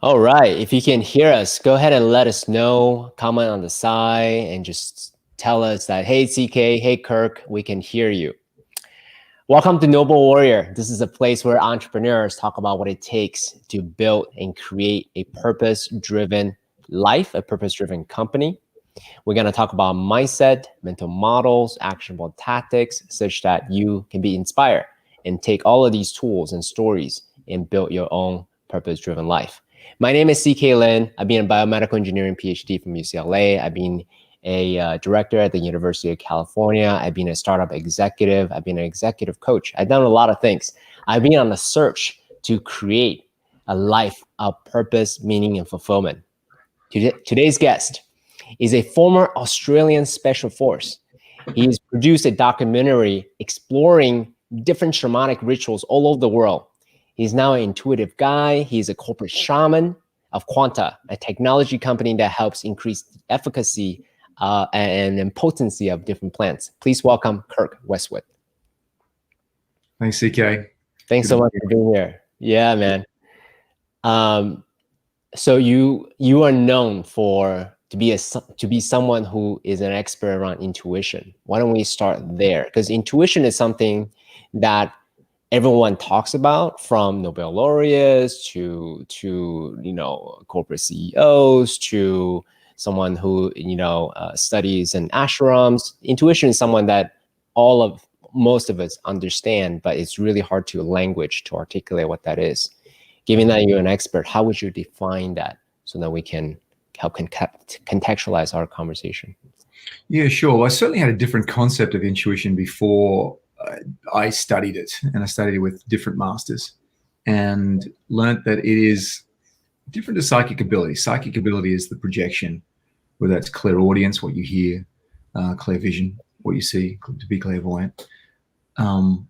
All right. If you can hear us, go ahead and let us know. Comment on the side and just tell us that, hey, CK, hey, Kirk, we can hear you. Welcome to Noble Warrior. This is a place where entrepreneurs talk about what it takes to build and create a purpose-driven life, a purpose-driven company. We're going to talk about mindset, mental models, actionable tactics, such that you can be inspired and take all of these tools and stories and build your own purpose-driven life. My name is CK Lin. I've been a biomedical engineering PhD from UCLA. I've been a director at the University of California. I've been a startup executive. I've been an executive coach. I've done a lot of things. I've been on a search to create a life of purpose, meaning, and fulfillment. Today's guest is a former Australian special force. He's produced a documentary exploring different shamanic rituals all over the world. He's now an intuitive guy. He's a corporate shaman of Quanta, a technology company that helps increase the efficacy and potency of different plants. Please welcome Kirk Westwood. Thanks, CK. Thanks so much for being here. Yeah, man. So you are known to be someone who is an expert around intuition. Why don't we start there? Because intuition is something that everyone talks about, from Nobel laureates to corporate CEOs to someone who studies in ashrams. Intuition is someone that most of us understand, but it's really hard to articulate what that is. Given that you're an expert, how would you define that so that we can help contextualize our conversation? Yeah, sure. I certainly had a different concept of intuition before I studied it, and I studied it with different masters and learned that it is different to psychic ability. Psychic ability is the projection, whether that's clairaudience, what you hear, clear vision, what you see, to be clairvoyant. But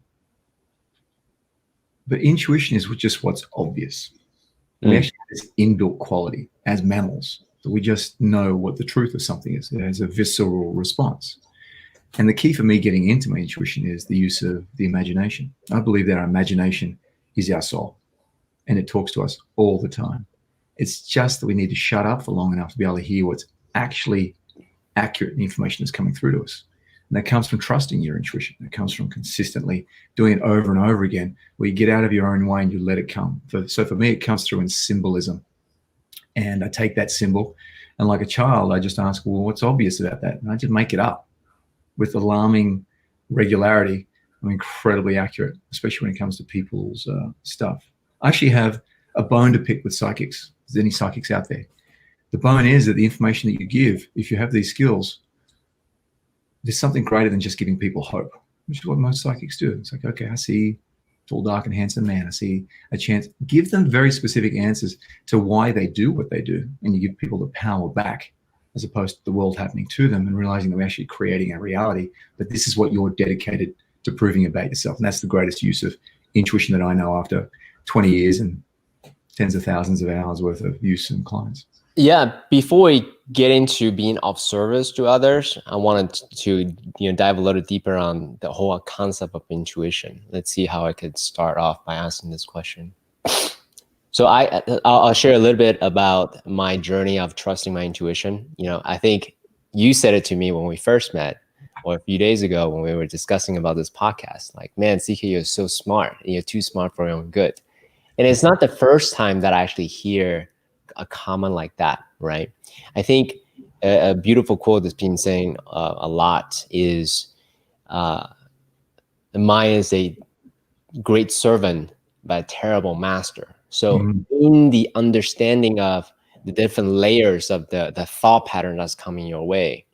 intuition is just what's obvious. We actually have this inbuilt quality as mammals. So we just know what the truth of something is. It has a visceral response. And the key for me getting into my intuition is the use of the imagination. I believe that our imagination is our soul, and it talks to us all the time. It's just that we need to shut up for long enough to be able to hear what's actually accurate in the information that's coming through to us. And that comes from trusting your intuition. It comes from consistently doing it over and over again, where you get out of your own way and you let it come. So for me, it comes through in symbolism. And I take that symbol, and like a child, I just ask, well, what's obvious about that? And I just make it up with alarming regularity. I'm incredibly accurate, especially when it comes to people's stuff. I actually have a bone to pick with psychics. If there's any psychics out there, the bone is that the information that you give, if you have these skills, there's something greater than just giving people hope, which is what most psychics do. It's like, okay, I see a tall, dark, and handsome man. I see a chance. Give them very specific answers to why they do what they do, and you give people the power back, as opposed to the world happening to them and realizing that we're actually creating a reality. But this is what you're dedicated to proving about yourself. And that's the greatest use of intuition that I know after 20 years and tens of thousands of hours worth of use in clients. Yeah, before we get into being of service to others, I wanted to dive a little deeper on the whole concept of intuition. Let's see how I could start off by asking this question. So I'll share a little bit about my journey of trusting my intuition. I think you said it to me when we first met, or a few days ago when we were discussing about this podcast. Like, man, CK, you're so smart. You're too smart for your own good. And it's not the first time that I actually hear a comment like that, right? I think a beautiful quote that's been saying a lot is, "The mind is a great servant, but a terrible master." So in the understanding of the different layers of the thought pattern that's coming your way,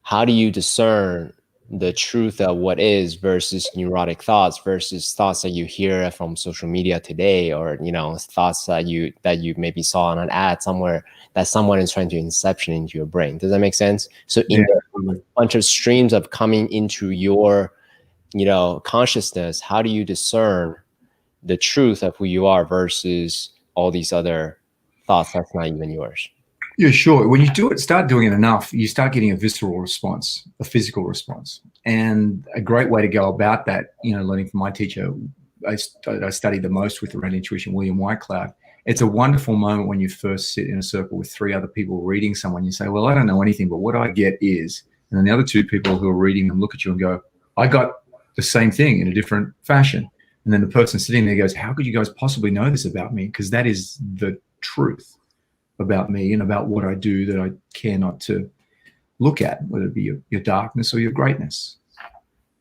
how do you discern the truth of what is versus neurotic thoughts versus thoughts that you hear from social media today, or thoughts that you maybe saw on an ad somewhere that someone is trying to inception into your brain? Does that make sense? So in a bunch of streams of coming into your consciousness, how do you discern the truth of who you are versus all these other thoughts that's not even yours? Yeah, sure. When you start doing it enough, you start getting a visceral response, a physical response. And a great way to go about that, learning from my teacher, I studied the most with around intuition, William Whitecloud, It's a wonderful moment when you first sit in a circle with 3 other people reading someone. You say, well, I don't know anything, but what I get is, and then the other 2 people who are reading them look at you and go, I got the same thing in a different fashion. And then the person sitting there goes, how could you guys possibly know this about me? Because that is the truth about me and about what I do that I care not to look at, whether it be your darkness or your greatness.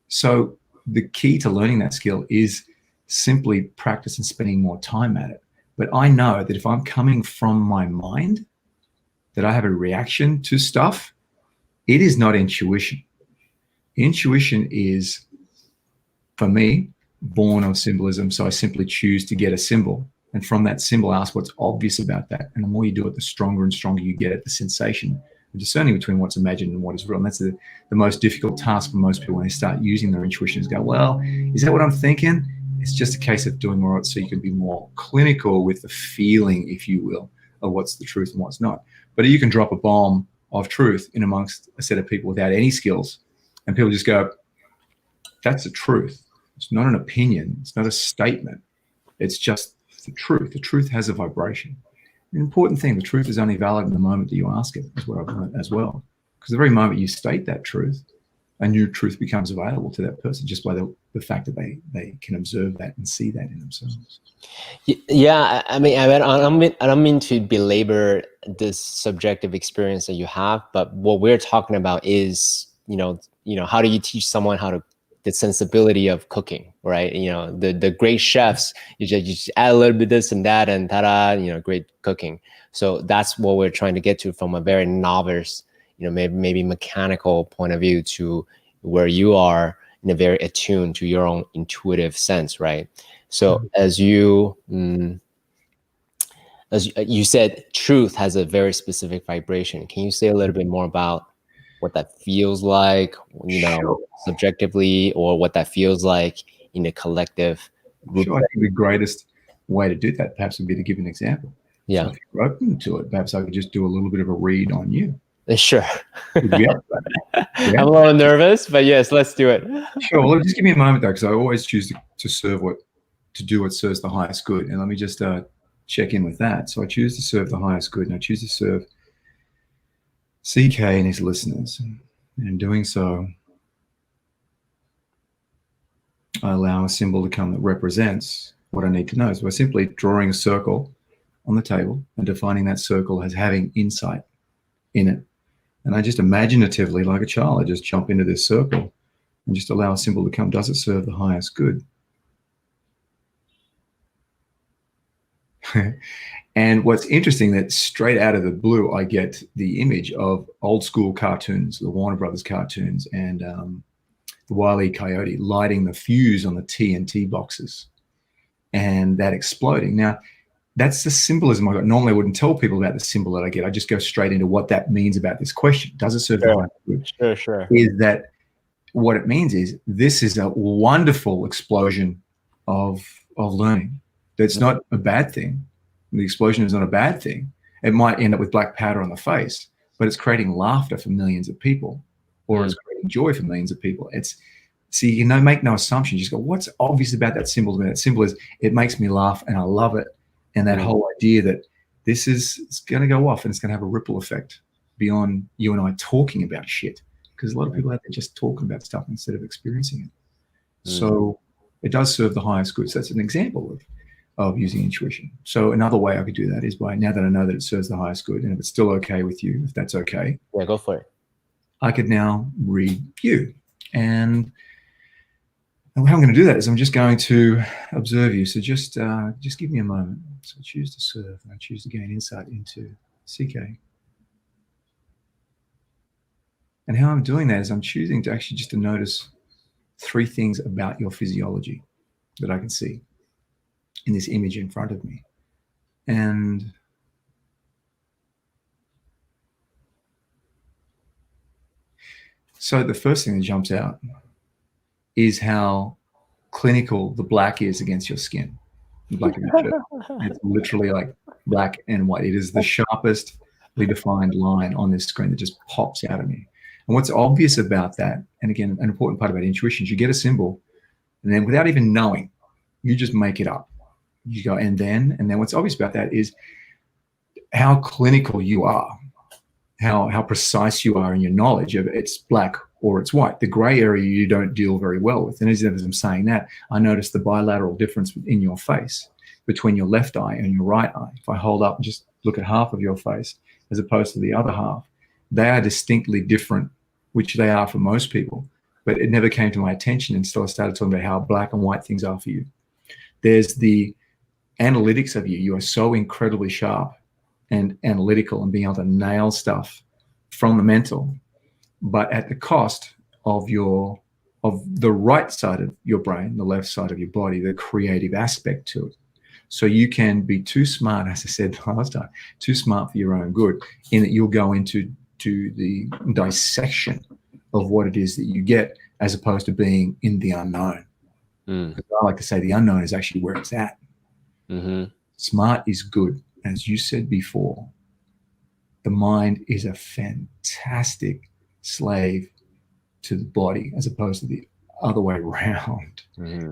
So the key to learning that skill is simply practice and spending more time at it. But I know that if I'm coming from my mind, that I have a reaction to stuff, it is not intuition. Intuition is, for me, born of symbolism. So I simply choose to get a symbol. And from that symbol, ask what's obvious about that. And the more you do it, the stronger and stronger you get at the sensation of discerning between what's imagined and what is real. And that's the most difficult task for most people when they start using their intuition is go, well, is that what I'm thinking? It's just a case of doing more so you can be more clinical with the feeling, if you will, of what's the truth and what's not. But you can drop a bomb of truth in amongst a set of people without any skills, and people just go, that's the truth. It's not an opinion. It's not a statement. It's just the truth. The truth has a vibration. An important thing, the truth is only valid in the moment that you ask it, is what I've learned as well. Because the very moment you state that truth, a new truth becomes available to that person just by the fact that they can observe that and see that in themselves. Yeah, I mean, I don't mean to belabor this subjective experience that you have, but what we're talking about is, how do you teach someone the sensibility of cooking, right? The great chefs, you just add a little bit this and that, and ta-da, great cooking. So that's what we're trying to get to from a very novice, maybe mechanical point of view to where you are in a very attuned to your own intuitive sense, right? So as you said, truth has a very specific vibration. Can you say a little bit more about what that feels like, Sure. subjectively, or what that feels like in a collective group? Sure. I think the greatest way to do that perhaps would be to give an example. Yeah. So if you're open to it, perhaps I could just do a little bit of a read on you. Sure. Yeah. I'm a little nervous, but yes, let's do it. Sure. Well, just give me a moment though, because I always choose to do what serves the highest good. And let me just check in with that. So I choose to serve the highest good, and I choose to serve CK and his listeners. And in doing so, I allow a symbol to come that represents what I need to know. So by simply drawing a circle on the table and defining that circle as having insight in it. And I just imaginatively, like a child, I just jump into this circle and just allow a symbol to come. Does it serve the highest good? And what's interesting, that straight out of the blue, I get the image of old school cartoons, the Warner Brothers cartoons, and the Wile E. Coyote lighting the fuse on the TNT boxes and that exploding. Now, that's the symbolism I got. Normally, I wouldn't tell people about the symbol that I get. I just go straight into what that means about this question. Does it serve the highest good? Sure. Is that what it means is this is a wonderful explosion of learning. That's not a bad thing. The explosion is not a bad thing. It might end up with black powder on the face, but it's creating laughter for millions of people, or it's creating joy for millions of people. See, make no assumptions. You just go, what's obvious about that symbol? That symbol is, it makes me laugh and I love it. And that whole idea that it's going to go off and it's going to have a ripple effect beyond you and I talking about shit. Because a lot of people out there just talking about stuff instead of experiencing it. So it does serve the highest good. So that's an example of using intuition. So another way I could do that is by, now that I know that it serves the highest good, and if it's still okay with you, if that's okay. Yeah, go for it. I could now read you. And how I'm going to do that is I'm just going to observe you. So just give me a moment. So I choose to serve, and I choose to gain insight into CK. And how I'm doing that is I'm choosing to actually just to notice 3 things about your physiology that I can see in this image in front of me. And so the first thing that jumps out is how clinical the black is against your skin. The black of your shirt. It's literally like black and white. It is the sharpest defined line on this screen that just pops out at me. And what's obvious about that, and again, an important part about intuition, is you get a symbol, and then without even knowing, you just make it up. You go, and then what's obvious about that is how clinical you are, how precise you are in your knowledge of it's black or it's white. The gray area you don't deal very well with. And as I'm saying that, I noticed the bilateral difference in your face between your left eye and your right eye. If I hold up and just look at half of your face as opposed to the other half, they are distinctly different, which they are for most people. But it never came to my attention until I started talking about how black and white things are for you. There's the analytics of you. You are so incredibly sharp and analytical and being able to nail stuff from the mental, but at the cost of the right side of your brain, the left side of your body, the creative aspect to it. So you can be too smart, as I said last time, too smart for your own good, in that you'll go into the dissection of what it is that you get, as opposed to being in the unknown. I like to say the unknown is actually where it's at. Smart is good. As you said before, the mind is a fantastic slave to the body as opposed to the other way around.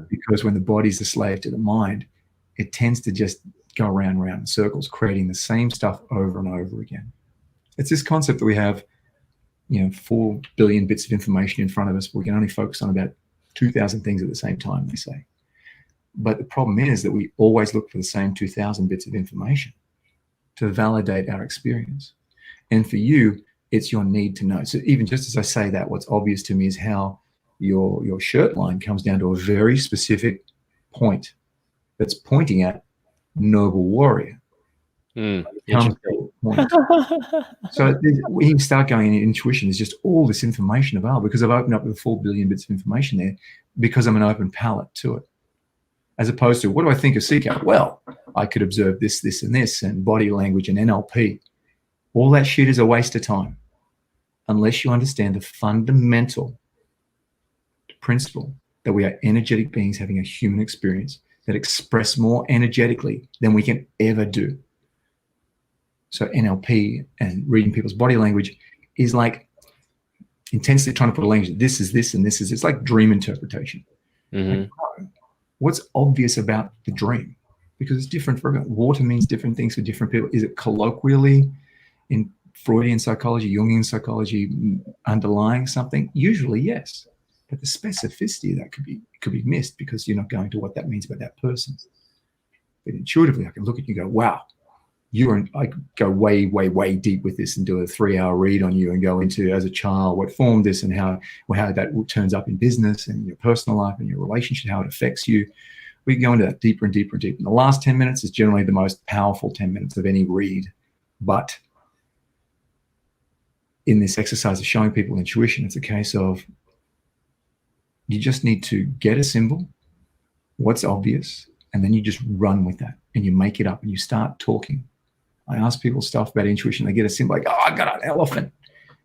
Because when the body's the slave to the mind, it tends to just go around and around in circles, creating the same stuff over and over again. It's this concept that we have, 4 billion bits of information in front of us, but we can only focus on about 2,000 things at the same time, they say. But the problem is that we always look for the same 2,000 bits of information to validate our experience. And for you, it's your need to know. So even just as I say that, what's obvious to me is how your shirt line comes down to a very specific point that's pointing at noble warrior. Comes to a point. So when you start going in intuition, there's just all this information available because I've opened up the 4 billion bits of information there because I'm an open palette to it. As opposed to, what do I think of CK? Well, I could observe this, this, and this, and body language and NLP. All that shit is a waste of time unless you understand the fundamental principle that we are energetic beings having a human experience that express more energetically than we can ever do. So NLP and reading people's body language is like intensely trying to put a language, this is this and this is, it's like dream interpretation. Like, what's obvious about the dream? Because it's different for everyone. Water means different things for different people. Is it colloquially in Freudian psychology, Jungian psychology, underlying something? Usually, yes. But the specificity of that could be missed because you're not going to what that means about that person. But intuitively, I can look at you and go, wow, I could go way, way, way deep with this and do a 3-hour read on you and go into, as a child, what formed this and how that turns up in business and your personal life and your relationship, how it affects you. We can go into that deeper and deeper and deeper. And the last 10 minutes is generally the most powerful 10 minutes of any read. But in this exercise of showing people intuition, it's a case of you just need to get a symbol, what's obvious, and then you just run with that and you make it up and you start talking. I ask people stuff about intuition. They get a symbol like, oh, I got an elephant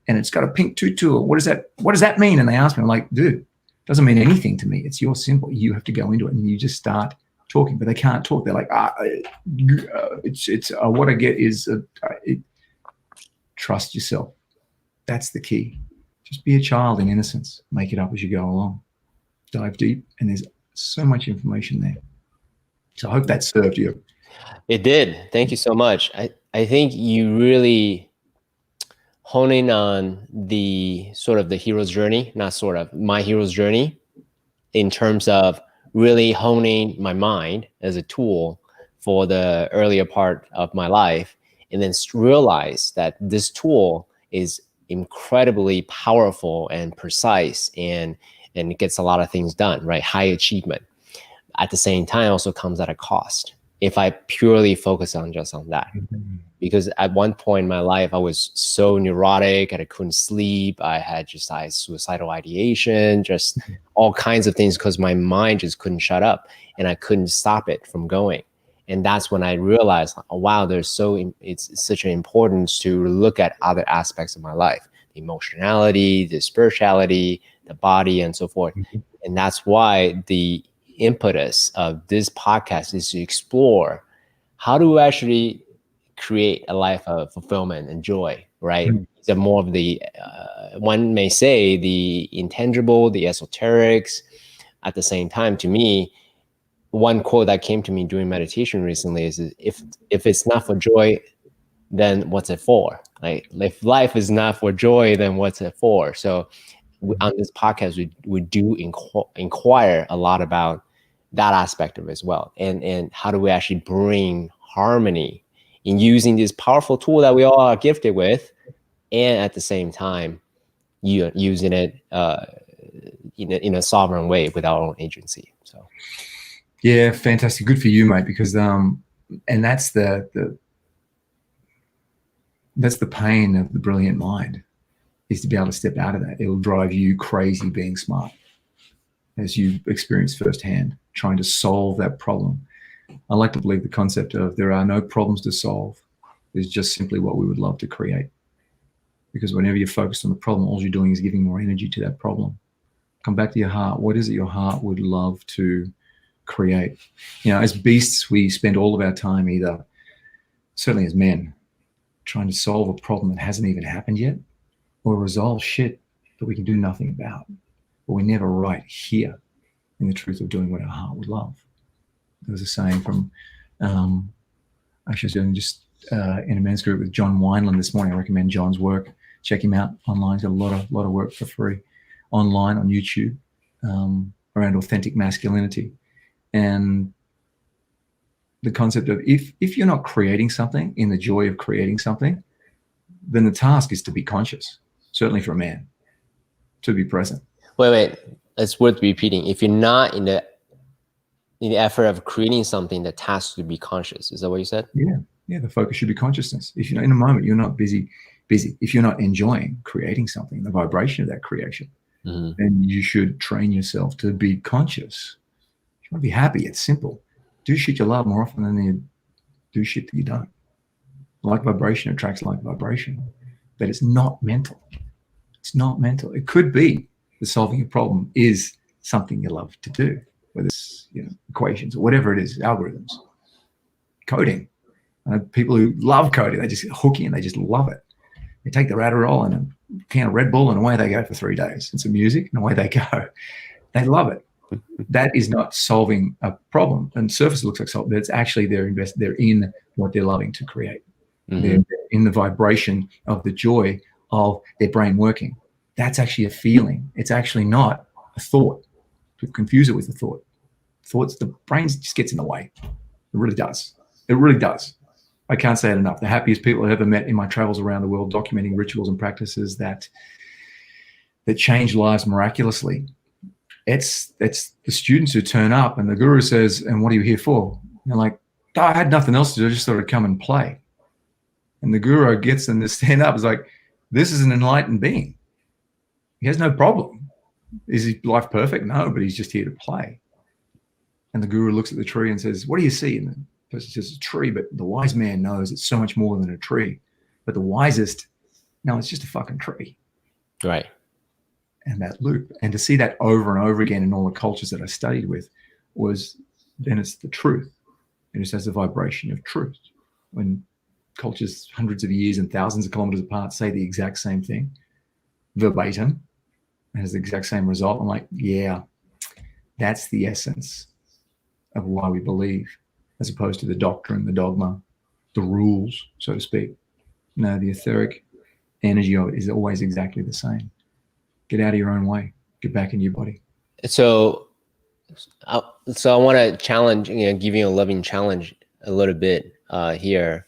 and it's got a pink tutu. What does that mean? And they ask me, I'm like, dude, it doesn't mean anything to me. It's your symbol. You have to go into it and you just start talking, but they can't talk. They're like, what I get is trust yourself. That's the key. Just be a child in innocence. Make it up as you go along. Dive deep, and there's so much information there. So I hope that served you. It did. Thank you so much. I think you really honing on the sort of the hero's journey, not sort of, my hero's journey, in terms of really honing my mind as a tool for the earlier part of my life, and then realize that this tool is incredibly powerful and precise and it gets a lot of things done, right? High achievement. At the same time, also comes at a cost if I purely focus on just on that. Because at one point in my life, I was so neurotic and I couldn't sleep. I had suicidal ideation, just all kinds of things because my mind just couldn't shut up and I couldn't stop it from going. And that's when I realized, oh, wow, it's such an importance to look at other aspects of my life, the emotionality, the spirituality, the body, and so forth. And that's why the impetus of this podcast is to explore how to actually create a life of fulfillment and joy, right? The more of the, one may say, the intangible, the esoterics. At the same time, to me, one quote that came to me during meditation recently is, if it's not for joy, then what's it for? Like, if life is not for joy, then what's it for? So on this podcast, we do inquire a lot about that aspect of it as well, and how do we actually bring harmony in using this powerful tool that we all are gifted with, and at the same time using it in a sovereign way with our own agency. So yeah, fantastic, good for you, mate, because and that's the pain of the brilliant mind, is to be able to step out of that. It'll drive you crazy being smart, as you experience firsthand, trying to solve that problem. I like to believe the concept of there are no problems to solve. There's just simply what we would love to create. Because whenever you're focused on the problem, all you're doing is giving more energy to that problem. Come back to your heart. What is it your heart would love to create? You know, as beasts, we spend all of our time either, certainly as men, trying to solve a problem that hasn't even happened yet, or resolve shit that we can do nothing about. But we're never right here in the truth of doing what our heart would love. There was a saying from, actually I was doing just in a men's group with John Wineland this morning. I recommend John's work. Check him out online. He's got a lot of work for free online on YouTube around authentic masculinity. And the concept of if you're not creating something in the joy of creating something, then the task is to be conscious, certainly for a man, to be present. Wait, it's worth repeating. If you're not in the effort of creating something, the task to be conscious. Is that what you said? Yeah, the focus should be consciousness. If you're in a moment, you're not busy. If you're not enjoying creating something, the vibration of that creation, then you should train yourself to be conscious. If you want to be happy, it's simple. Do shit you love more often than you do shit that you don't. Like vibration attracts like vibration, but it's not mental. It's not mental. It could be that solving a problem is something you love to do, whether it's equations or whatever it is, algorithms, coding. People who love coding, they just hook in, they just love it. They take the Adderall and a can of Red Bull and away they go for 3 days, and some music and away they go. They love it. That is not solving a problem. And surface looks like solving, but it's actually they're in what they're loving to create. They're in the vibration of the joy of their brain working. That's actually a feeling. It's actually not a thought. People confuse it with a thought. Thoughts, the brain just gets in the way. It really does. It really does. I can't say it enough. The happiest people I've ever met in my travels around the world, documenting rituals and practices that change lives miraculously. It's the students who turn up and the guru says, "And what are you here for?" And they're like, "Oh, I had nothing else to do. I just thought I'd come and play." And the guru gets them to stand up. Is like, "This is an enlightened being. He has no problem. Is his life perfect? No, but he's just here to play." And the guru looks at the tree and says, "What do you see?" And the person says, "A tree," but the wise man knows it's so much more than a tree. But the wisest, no, it's just a fucking tree. Right. And that loop. And to see that over and over again in all the cultures that I studied with was, then it's the truth. It just has the vibration of truth. When cultures hundreds of years and thousands of kilometers apart say the exact same thing, verbatim, and has the exact same result, I'm like, yeah, that's the essence of why we believe, as opposed to the doctrine, the dogma, the rules, so to speak. No, the etheric energy of it is always exactly the same. Get out of your own way. Get back in your body. So I want to challenge, give you a loving challenge a little bit here.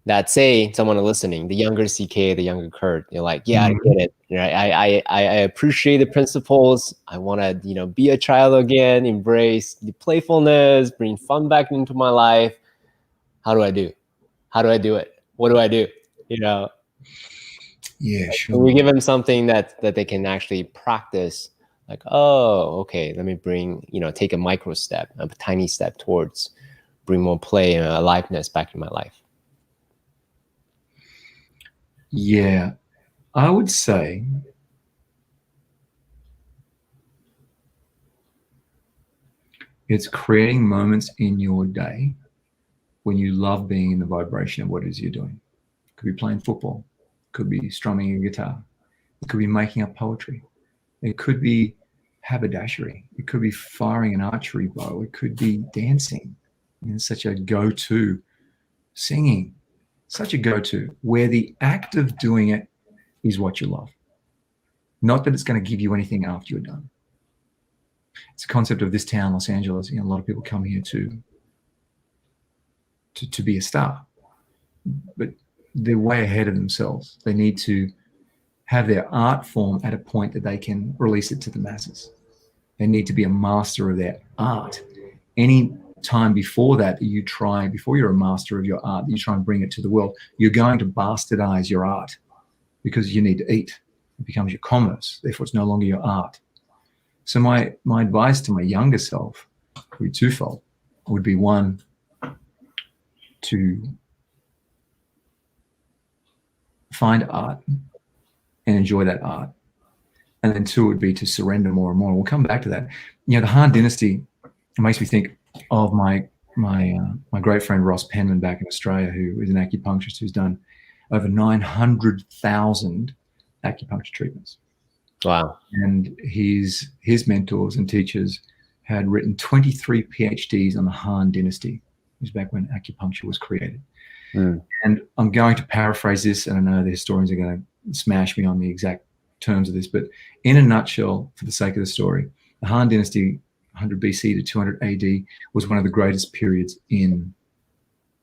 That say someone listening, the younger CK, the younger Kurt, you're like, yeah, I get it. Right? I appreciate the principles. I want to, be a child again, embrace the playfulness, bring fun back into my life. How do I do? How do I do it? What do I do? Yeah, sure. We give them something that they can actually practice. Like, oh, okay, let me bring, take a micro step, a tiny step towards bring more play and aliveness back in my life. Yeah, I would say it's creating moments in your day when you love being in the vibration of what it is you're doing. It could be playing football. It could be strumming a guitar. It could be making up poetry. It could be haberdashery. It could be firing an archery bow. It could be dancing. It's such a go-to. Singing, such a go-to, where the act of doing it is what you love. Not that it's going to give you anything after you're done. It's a concept of this town, Los Angeles. A lot of people come here to be a star, but they're way ahead of themselves. They need to have their art form at a point that they can release it to the masses. They need to be a master of their art. Any time before that before you're a master of your art, you try and bring it to the world, you're going to bastardize your art because you need to eat. It becomes your commerce. Therefore, it's no longer your art. So my advice to my younger self would be twofold. Would be one, to find art and enjoy that art. And then two would be to surrender more and more. We'll come back to that. The Han Dynasty, it makes me think of my great friend Ross Penman back in Australia, who is an acupuncturist who's done over 900,000 acupuncture treatments. Wow. And his mentors and teachers had written 23 PhDs on the Han Dynasty. It was back when acupuncture was created. And I'm going to paraphrase this, and I know the historians are going to smash me on the exact terms of this, but in a nutshell, for the sake of the story, the Han Dynasty, 100 BC to 200 AD, was one of the greatest periods in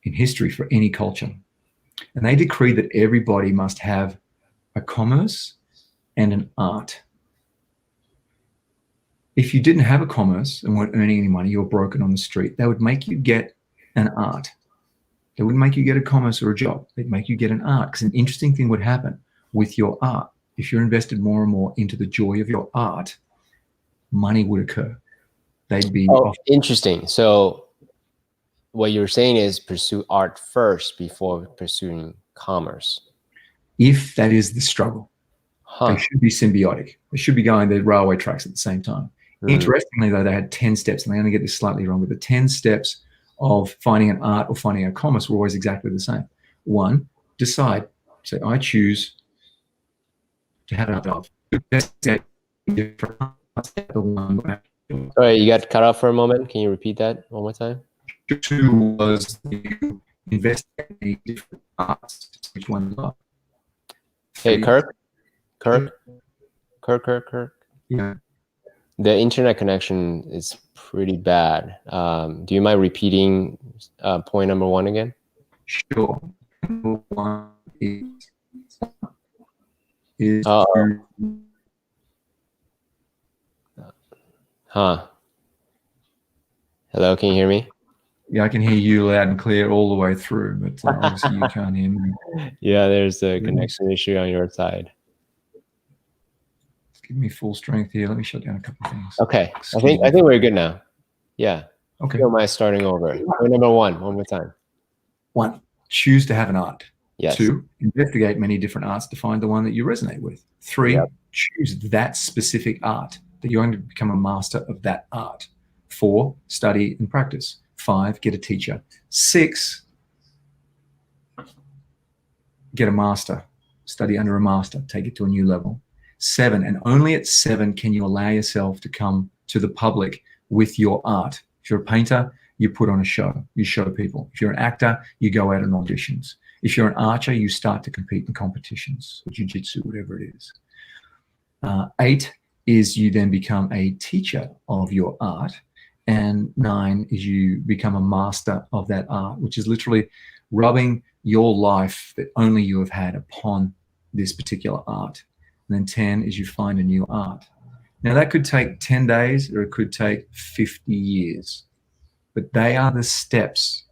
history for any culture. And they decreed that everybody must have a commerce and an art. If you didn't have a commerce and weren't earning any money, you were broken on the street. They would make you get an art. They wouldn't make you get a commerce or a job. They'd make you get an art, because an interesting thing would happen with your art. If you're invested more and more into the joy of your art, money would occur. They'd be interesting. So what you're saying is pursue art first before pursuing commerce. If that is the struggle. They should be symbiotic. They should be going the railway tracks at the same time. Interestingly, though, they had 10 steps, and I'm going to get this slightly wrong, but the 10 steps of finding an art or finding a commerce were always exactly the same. One, decide. Say, I choose to have an art. Sorry, you got cut off for a moment. Can you repeat that one more time? Two was you investigate the different arts. Which one you love? Hey, Kirk. Yeah. The internet connection is pretty bad. Do you mind repeating point number one again? Sure. Number one is Hello, can you hear me? Yeah, I can hear you loud and clear all the way through, but obviously you can't hear me. Yeah, there's a connection issue on your side. Give me full strength here. Let me shut down a couple of things. Okay, I think we're good now. Yeah. Okay. Am I starting over? Point number one more time. One, choose to have an art. Yes. Two, investigate many different arts to find the one that you resonate with. Three, choose that specific art, that you're going to become a master of that art. Four, study and practice. Five, get a teacher. Six, get a master. Study under a master. Take it to a new level. 7, and only at 7 can you allow yourself to come to the public with your art. If you're a painter, you put on a show. You show people. If you're an actor, you go out on auditions. If you're an archer, you start to compete in competitions, jiu-jitsu, whatever it is. 8 is you then become a teacher of your art. And 9 is you become a master of that art, which is literally rubbing your life that only you have had upon this particular art. And then 10 is you find a new art. Now that could take 10 days or it could take 50 years, but they are the steps.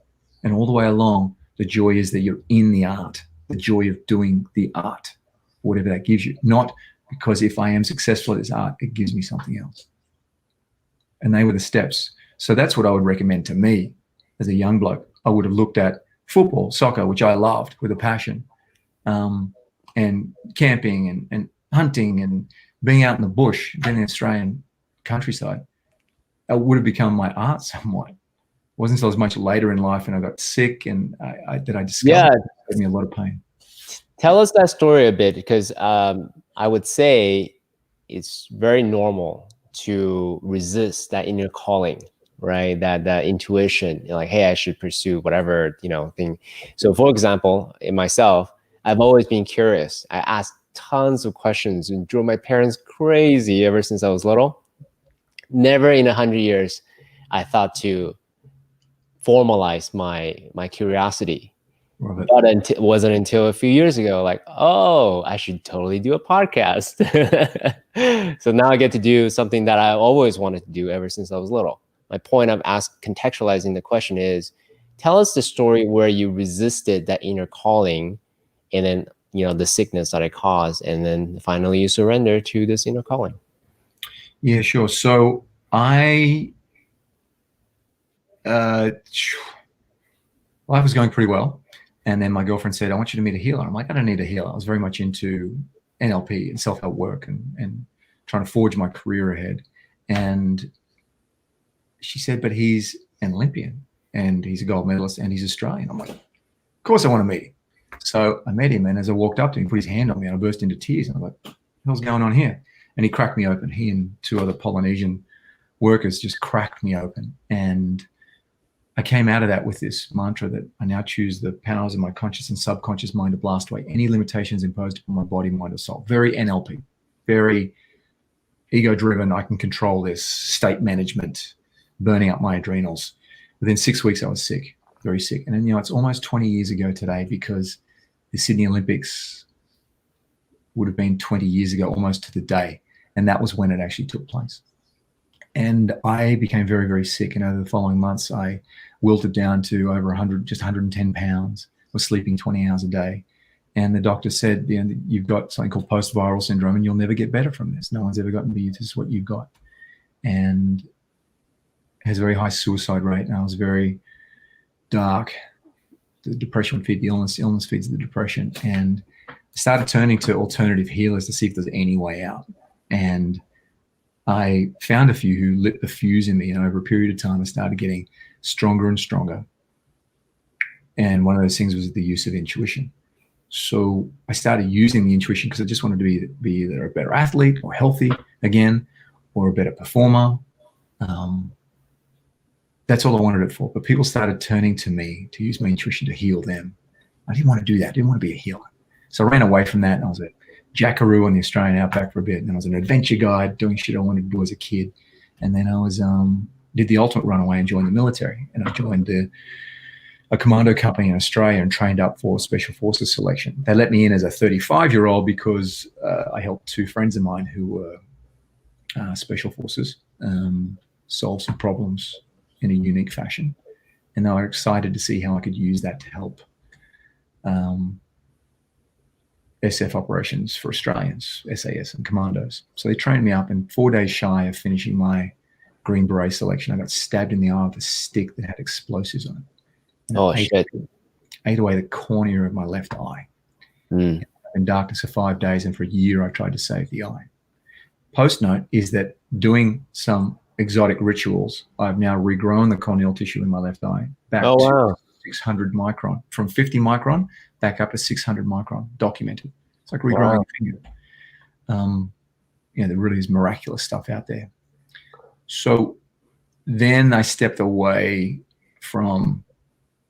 And all the way along, the joy is that you're in the art, the joy of doing the art, whatever that gives you. Not because if I am successful at this art, it gives me something else. And they were the steps. So that's what I would recommend to me as a young bloke. I would have looked at football, soccer, which I loved with a passion, and camping and hunting and being out in the bush, being in the Australian countryside. It would have become my art somewhat. It wasn't until much later in life and I got sick and I discovered it gave me a lot of pain. Tell us that story a bit, because I would say it's very normal to resist that inner calling, right? That intuition, like, hey, I should pursue whatever, thing. So for example, in myself, I've always been curious. I asked tons of questions and drove my parents crazy ever since I was little. Never in 100 years I thought to formalize my curiosity. Robert. But it wasn't until a few years ago, like, oh, I should totally do a podcast. So now I get to do something that I always wanted to do ever since I was little. My point of contextualizing the question is, tell us the story where you resisted that inner calling, and then the sickness that it caused, and then finally you surrender to this inner calling. Yeah, sure. So life was going pretty well. And then my girlfriend said, I want you to meet a healer. I'm like, I don't need a healer. I was very much into NLP and self-help work and trying to forge my career ahead. And she said, but he's an Olympian and he's a gold medalist and he's Australian. I'm like, of course I want to meet him. So I met him, and as I walked up to him, he put his hand on me and I burst into tears. And I was like, what the hell's going on here? And he cracked me open. He and two other Polynesian workers just cracked me open. And I came out of that with this mantra that I now choose the powers of my conscious and subconscious mind to blast away any limitations imposed upon my body, mind, or soul. Very NLP, very ego-driven. I can control this, state management, burning up my adrenals. Within 6 weeks, I was sick, very sick. And then, it's almost 20 years ago today, because the Sydney Olympics would have been 20 years ago, almost to the day. And that was when it actually took place. And I became very, very sick. And over the following months, I wilted down to over 100, just 110 pounds, was sleeping 20 hours a day. And the doctor said, you've got something called post-viral syndrome and you'll never get better from this. No one's ever gotten to you. This is what you've got. And it has a very high suicide rate. And I was very dark. The depression would feed the illness. The illness feeds the depression. And I started turning to alternative healers to see if there's any way out. And I found a few who lit the fuse in me, and over a period of time, I started getting stronger and stronger. And one of those things was the use of intuition. So I started using the intuition because I just wanted to be either a better athlete or healthy again, or a better performer. That's all I wanted it for. But people started turning to me to use my intuition to heal them. I didn't want to do that. I didn't want to be a healer. So I ran away from that, and I was a jackaroo on the Australian outback for a bit. And I was an adventure guide doing shit I wanted to do as a kid. And then I was did the ultimate runaway and joined the military. And I joined a Commando company in Australia and trained up for Special Forces selection. They let me in as a 35-year-old because I helped two friends of mine who were Special Forces solve some problems in a unique fashion. And they were excited to see how I could use that to help SF operations for Australians, SAS and Commandos. So they trained me up, and 4 days shy of finishing my Green Beret selection, I got stabbed in the eye with a stick that had explosives on it. And shit. Ate away the cornea of my left eye. In darkness for 5 days, and for a year I tried to save the eye. Post note is that doing some exotic rituals, I've now regrown the corneal tissue in my left eye back to 600 micron, from 50 micron back up to 600 micron, documented. It's like regrowing a finger. There really is miraculous stuff out there. So then I stepped away from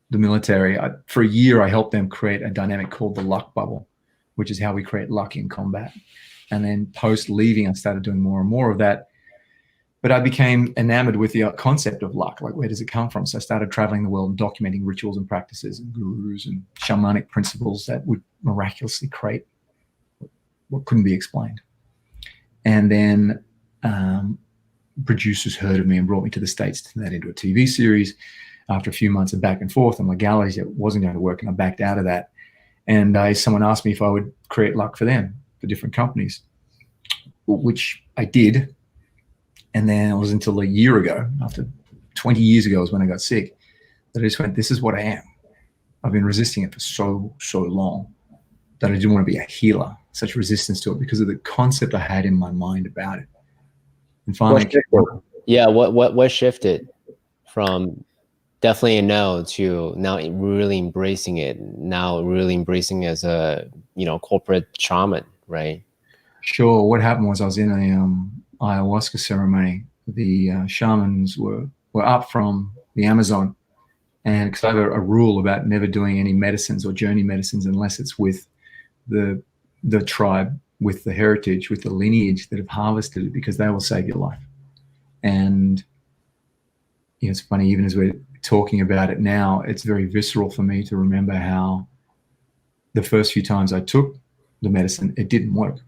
the military. For a year, I helped them create a dynamic called the luck bubble, which is how we create luck in combat. And then post leaving, I started doing more and more of that. But I became enamored with the concept of luck. Like, where does it come from? So I started traveling the world and documenting rituals and practices and gurus and shamanic principles that would miraculously create what couldn't be explained. And then producers heard of me and brought me to the States to turn that into a TV series. After a few months of back and forth on legalities, it wasn't going to work, and I backed out of that. And someone asked me if I would create luck for them, for different companies, which I did. And then it was until a year ago, after 20 years ago, was when I got sick, that I just went, this is what I am. I've been resisting it for so long that I didn't want to be a healer, such resistance to it because of the concept I had in my mind about it. And finally, what shifted from definitely a no to now really embracing it, now really embracing as a corporate shaman, right? Sure. What happened was I was in ayahuasca ceremony, the shamans were up from the Amazon, and because I have a rule about never doing any medicines or journey medicines unless it's with the tribe, with the heritage, with the lineage that have harvested it, because they will save your life. And it's funny, even as we're talking about it now, it's very visceral for me to remember how the first few times I took the medicine, it didn't work.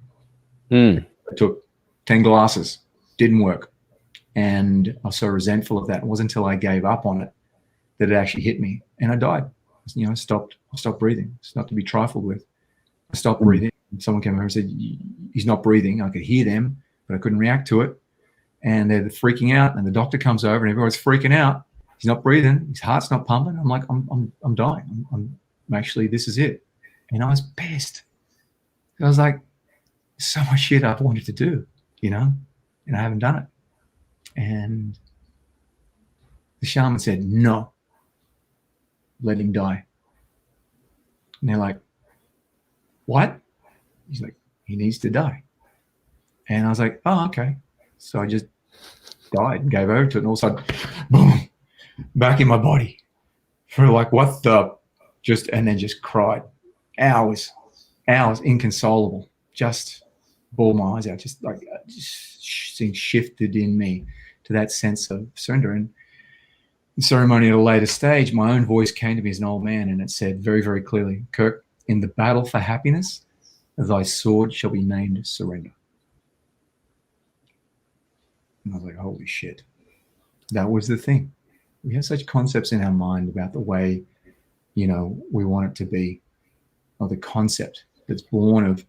I took 10 glasses, didn't work. And I was so resentful of that. It wasn't until I gave up on it that it actually hit me, and I died. I stopped breathing. It's not to be trifled with. I stopped breathing. Someone came over and said, he's not breathing. I could hear them, but I couldn't react to it. And they're freaking out. And the doctor comes over and everyone's freaking out. He's not breathing. His heart's not pumping. I'm like, I'm dying. I'm actually, this is it. And I was pissed. I was like, so much shit I've wanted to do, and I haven't done it. And the shaman said, no, let him die. And they're like, what? He's like, he needs to die. And I was like, oh, okay. So I just died and gave over to it. And all of a sudden, boom, back in my body for like, what the, and then just cried. Hours, inconsolable. Just bawled my eyes out. Just things shifted in me to that sense of surrender. And the ceremony at a later stage, my own voice came to me as an old man, and it said very, very clearly, Kirk, in the battle for happiness, thy sword shall be named surrender. And I was like, holy shit. That was the thing. We have such concepts in our mind about the way, we want it to be, or the concept that's born of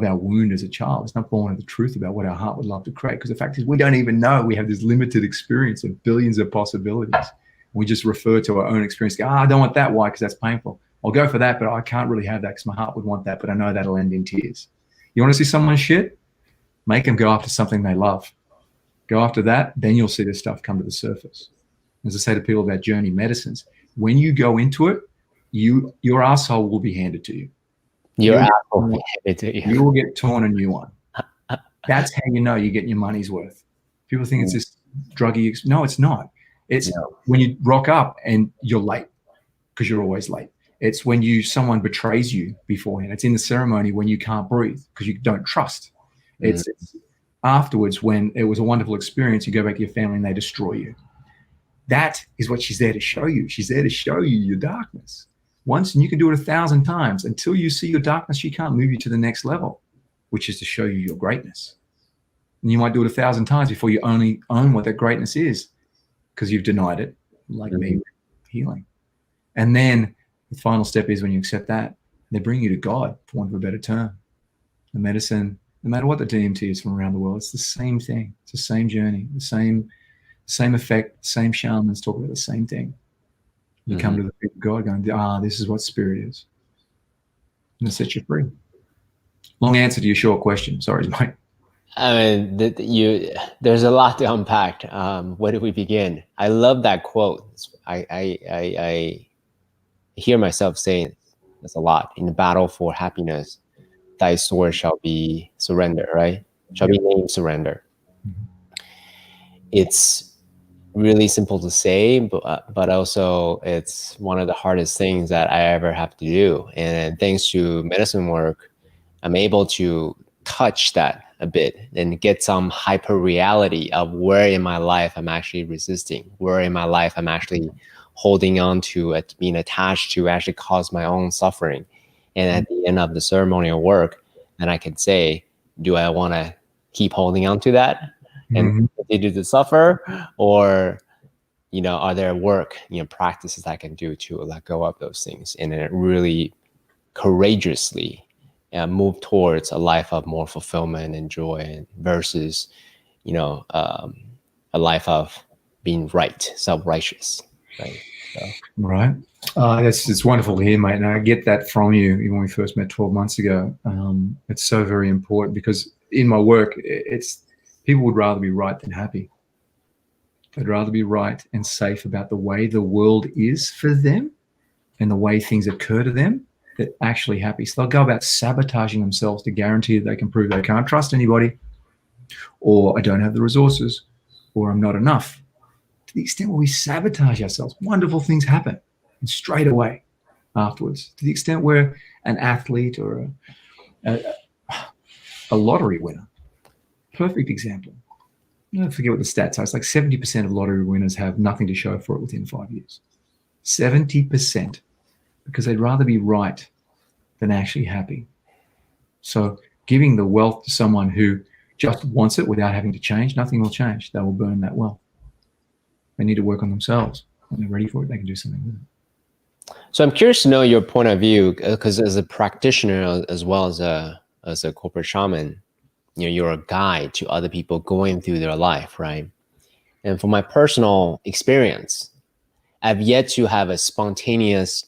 our wound as a child. It's not born of the truth about what our heart would love to create, because the fact is we don't even know. We have this limited experience of billions of possibilities. We just refer to our own experience. Go, I don't want that. Why? Because that's painful. I'll go for that, but I can't really have that because my heart would want that, but I know that'll end in tears. You want to see someone shit? Make them go after something they love. Go after that, then you'll see this stuff come to the surface. As I say to people about journey medicines, when you go into it, your asshole will be handed to you. You will get torn a new one. That's how you know you're getting your money's worth. People think it's this druggy. No, it's not. It's when you rock up and you're late, because you're always late. It's when someone betrays you beforehand. It's in the ceremony when you can't breathe because you don't trust. It's afterwards when it was a wonderful experience. You go back to your family and they destroy you. That is what she's there to show you. She's there to show you your darkness. Once, and you can do it 1,000 times. Until you see your darkness, she can't move you to the next level, which is to show you your greatness. And you might do it 1,000 times before you only own what that greatness is, because you've denied it, like me, healing. And then the final step is when you accept that, they bring you to God, for want of a better term. The medicine, no matter what the DMT is from around the world, it's the same thing. It's the same journey, the same effect, the same shamans talk about the same thing. You come to the feet of God going, this is what spirit is. And it sets you free. Long answer to your short question. Sorry, Mike. I mean, there's a lot to unpack. Where do we begin? I love that quote. I hear myself saying this a lot. In the battle for happiness, thy sword shall be surrender, right? Shall be named surrender. It's really simple to say, but also it's one of the hardest things that I ever have to do. And thanks to medicine work, I'm able to touch that a bit and get some hyper reality of where in my life I'm actually resisting, where in my life I'm actually holding on to it, being attached to actually cause my own suffering. And at the end of the ceremonial work, then I can say, do I want to keep holding on to that and continue to suffer, or are there practices I can do to let go of those things and then really courageously move towards a life of more fulfillment and joy, versus a life of being right, self-righteous, right? So. Right. It's wonderful to hear, mate. And I get that from you even when we first met 12 months ago. It's so very important, because in my work, people would rather be right than happy. They'd rather be right and safe about the way the world is for them and the way things occur to them than actually happy. So they'll go about sabotaging themselves to guarantee that they can prove they can't trust anybody. or I don't have the resources, or I'm not enough. To the extent where we sabotage ourselves, wonderful things happen, and straight away afterwards. To the extent where an athlete or a lottery winner, perfect example. I forget what the stats are. It's like 70% of lottery winners have nothing to show for it within 5 years. 70%, because they'd rather be right than actually happy. So giving the wealth to someone who just wants it without having to change, nothing will change. They will burn that wealth. They need to work on themselves. When they're ready for it, they can do something with it. So I'm curious to know your point of view, because as a practitioner as well as a corporate shaman, you're a guide to other people going through their life, right? And from my personal experience, I've yet to have a spontaneous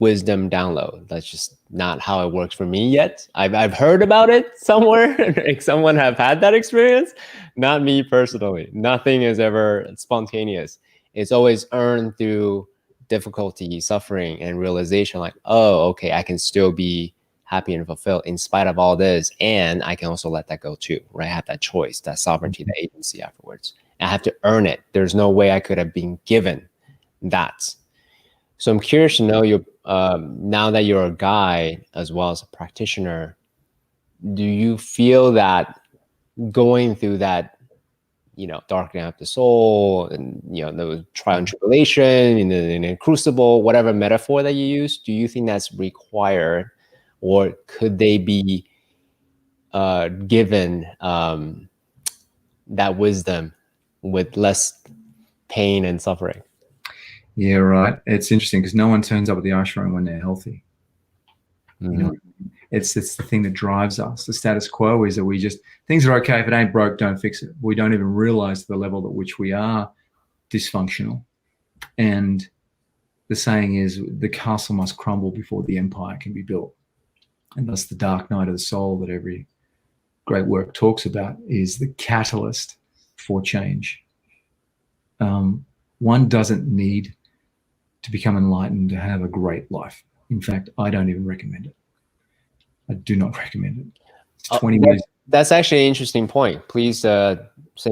wisdom download. That's just not how it works for me yet. I've heard about it somewhere, like someone have had that experience. Not me personally. Nothing is ever spontaneous. It's always earned through difficulty, suffering, and realization. Like, oh, okay, I can still be happy and fulfilled in spite of all this, and I can also let that go too. Right? I have that choice, that sovereignty, that agency afterwards. I have to earn it. There's no way I could have been given that. So I'm curious to know you now that you're a guide as well as a practitioner, do you feel that going through that, darkening of the soul and, the trial and tribulation in a crucible, whatever metaphor that you use, do you think that's required, or could they be given that wisdom with less pain and suffering? Yeah, right. It's interesting because no one turns up at the ashram when they're healthy. Mm-hmm. You know, it's the thing that drives us. The status quo is that things are okay. If it ain't broke, don't fix it. We don't even realize the level at which we are dysfunctional. And the saying is, the castle must crumble before the empire can be built. And thus the dark night of the soul that every great work talks about is the catalyst for change. One doesn't need to become enlightened to have a great life. In fact, I don't even recommend it. I do not recommend it. It's 20 minutes. That's actually an interesting point. Please say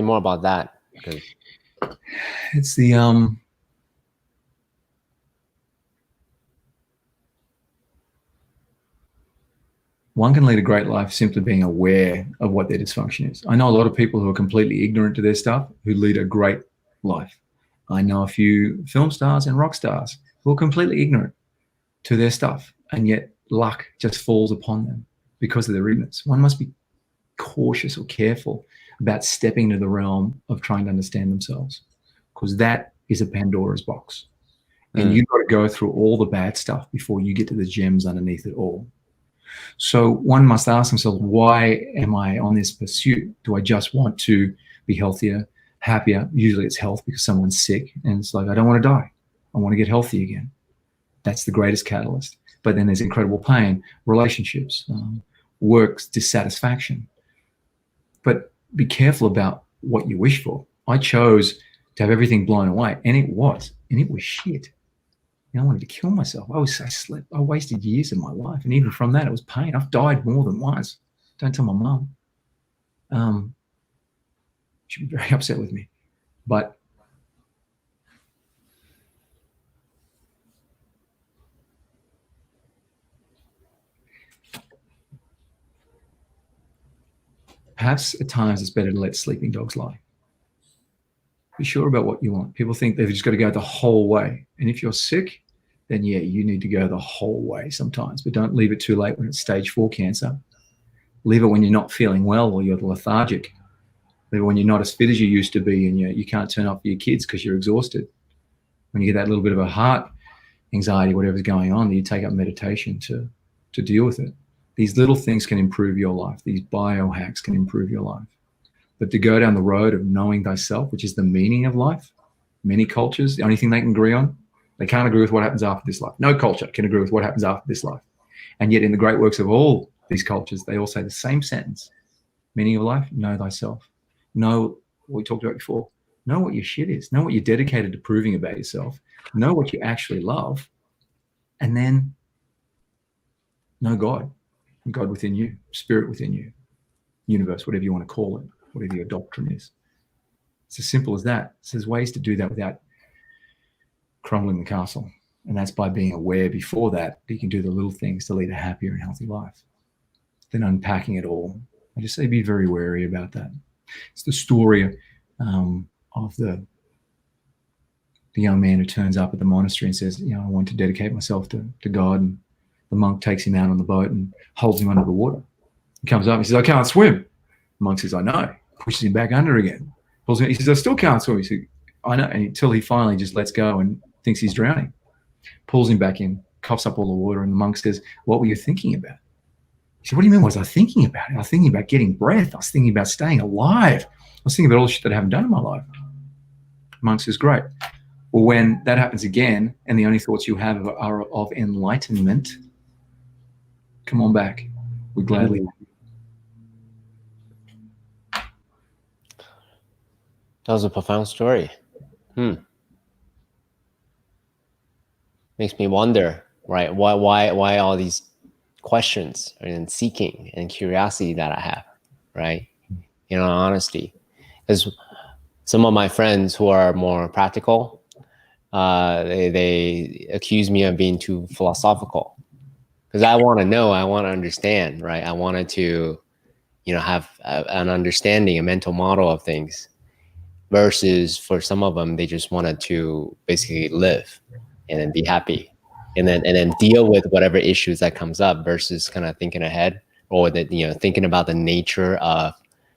more about that. It's the one can lead a great life simply being aware of what their dysfunction is. I know a lot of people who are completely ignorant to their stuff who lead a great life. I know a few film stars and rock stars who are completely ignorant to their stuff, and yet luck just falls upon them because of their ignorance. One must be cautious or careful about stepping into the realm of trying to understand themselves, because that is a Pandora's box. And you've got to go through all the bad stuff before you get to the gems underneath it all. So one must ask themselves, why am I on this pursuit? Do I just want to be healthier, happier? Usually it's health because someone's sick, and it's like, I don't want to die. I want to get healthy again. That's the greatest catalyst. But then there's incredible pain, relationships, work, dissatisfaction. But be careful about what you wish for. I chose to have everything blown away, and it was shit. I wanted to kill myself. I wasted years of my life, and even from that, it was pain. I've died more than once. Don't tell my mum. She'd be very upset with me. But perhaps at times it's better to let sleeping dogs lie. Be sure about what you want. People think they've just got to go the whole way. And if you're sick, then yeah, you need to go the whole way sometimes. But don't leave it too late when it's stage 4 cancer. Leave it when you're not feeling well or you're lethargic. Leave it when you're not as fit as you used to be, and you can't turn up for your kids because you're exhausted. When you get that little bit of a heart anxiety, whatever's going on, you take up meditation to deal with it. These little things can improve your life. These biohacks can improve your life. But to go down the road of knowing thyself, which is the meaning of life, many cultures, the only thing they can agree on, they can't agree with what happens after this life. No culture can agree with what happens after this life. And yet in the great works of all these cultures, they all say the same sentence. Meaning of life, know thyself. Know what we talked about before. Know what your shit is. Know what you're dedicated to proving about yourself. Know what you actually love. And then know God. God within you, spirit within you, universe, whatever you want to call it, whatever your doctrine is. It's as simple as that. So there's ways to do that without crumbling the castle. And that's by being aware before that you can do the little things to lead a happier and healthy life. Then unpacking it all. I just say be very wary about that. It's the story of the young man who turns up at the monastery and says, I want to dedicate myself to God. And the monk takes him out on the boat and holds him under the water. He comes up and he says, I can't swim. The monk says, I know. Pushes him back under again. Pulls him. He says, I still can't swim. He says, I know. And until he finally just lets go and thinks he's drowning. Pulls him back in, coughs up all the water. And the monk says, what were you thinking about? He said, what do you mean? What was I thinking about? I was thinking about getting breath. I was thinking about staying alive. I was thinking about all the shit that I haven't done in my life. The monk says, great. Well, when that happens again, and the only thoughts you have are of enlightenment, come on back. We gladly. That was a profound story. Makes me wonder, right? Why all these questions and seeking and curiosity that I have, right? Honesty. Because some of my friends who are more practical, they accuse me of being too philosophical. Because I want to know, I want to understand, right? I wanted to, have an understanding, a mental model of things. Versus for some of them, they just wanted to basically live and then be happy, and then deal with whatever issues that comes up. Versus kind of thinking ahead, or that thinking about the nature of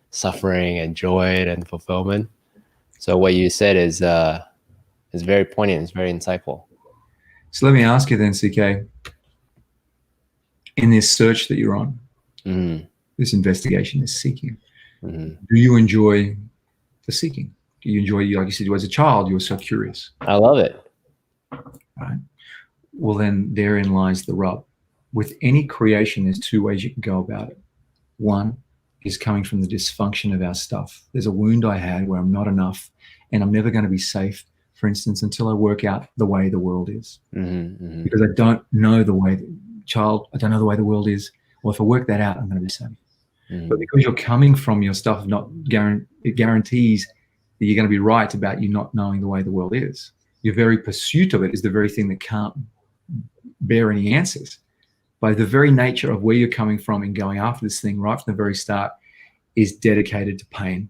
suffering and joy and fulfillment. So what you said is very poignant. It's very insightful. So let me ask you then, CK. In this search that you're on, this investigation, this seeking, do you enjoy the seeking? Do you enjoy, like you said, as a child, you were so curious? I love it. Right. Well, then therein lies the rub. With any creation, there's two ways you can go about it. One is coming from the dysfunction of our stuff. There's a wound I had where I'm not enough, and I'm never going to be safe, for instance, until I work out the way the world is. Because I don't know the way, I don't know the way the world is. Well, if I work that out, I'm going to be safe. But because you're coming from your stuff, it guarantees that you're going to be right about you not knowing the way the world is. Your very pursuit of it is the very thing that can't bear any answers. By the very nature of where you're coming from and going after this thing right from the very start is dedicated to pain,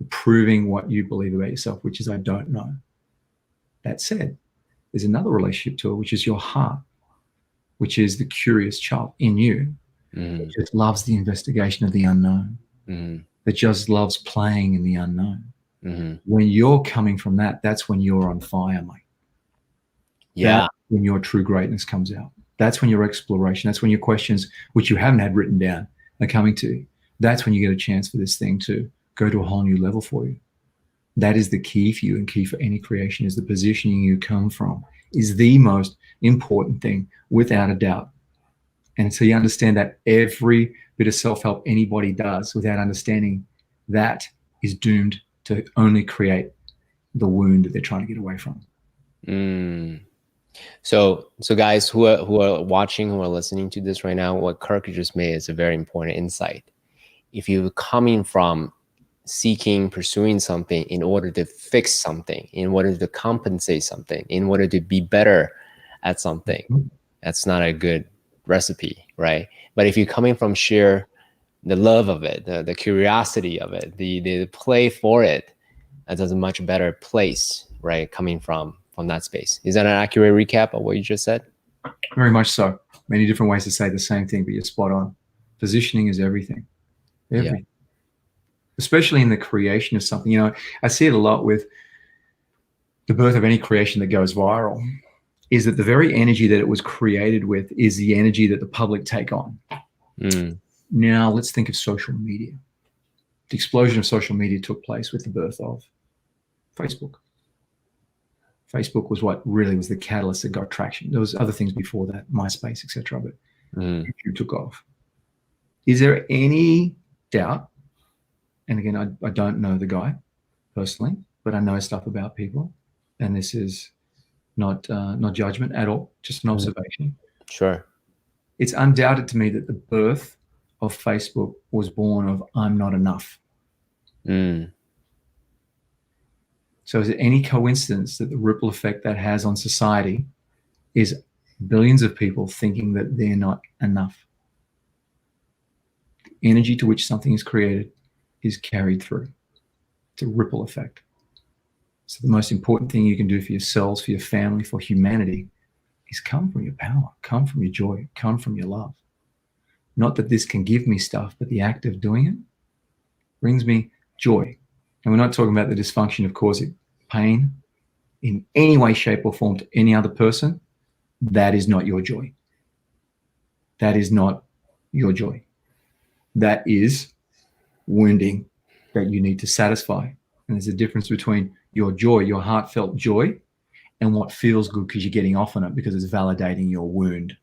proving what you believe about yourself, which is I don't know. That said, there's another relationship to it, which is your heart, which is the curious child in you that just loves the investigation of the unknown, that just loves playing in the unknown. When you're coming from that, that's when you're on fire, mate. Yeah. That's when your true greatness comes out. That's when your exploration, that's when your questions, which you haven't had written down, are coming to you. That's when you get a chance for this thing to go to a whole new level for you. That is the key for you, and key for any creation is the positioning you come from is the most important thing, without a doubt. And so you understand that every bit of self-help anybody does without understanding that is doomed to only create the wound that they're trying to get away from. So guys who are watching, who are listening to this right now, what Kirk just made is a very important insight. If you're coming from seeking, pursuing something in order to fix something, in order to compensate something, in order to be better at something, that's not a good recipe, right? But if you're coming from sheer the love of it, the curiosity of it, the play for it, that's a much better place, right? Coming from that space. Is that an accurate recap of what you just said? Very much so. Many different ways to say the same thing, but you're spot on. Positioning is everything. Everything. Yeah. Especially in the creation of something. I see it a lot with the birth of any creation that goes viral, is that the very energy that it was created with is the energy that the public take on. Now let's think of social media. The explosion of social media took place with the birth of Facebook. Facebook was what really was the catalyst that got traction. There was other things before that, MySpace, etc., but YouTube took off. Is there any doubt? And again, I don't know the guy personally, but I know stuff about people, and this is not judgment at all, just an observation. Sure. It's undoubted to me that the birth of Facebook was born of I'm not enough. Mm. So is it any coincidence that the ripple effect that has on society is billions of people thinking that they're not enough? The energy to which something is created is carried through. It's a ripple effect. So the most important thing you can do for yourselves, for your family, for humanity is come from your power, come from your joy, come from your love. Not that this can give me stuff, but the act of doing it brings me joy. And we're not talking about the dysfunction of causing pain in any way, shape, or form to any other person. That is not your joy. That is not your joy. That is wounding that you need to satisfy. And there's a difference between your joy, your heartfelt joy, and what feels good because you're getting off on it because it's validating your wound.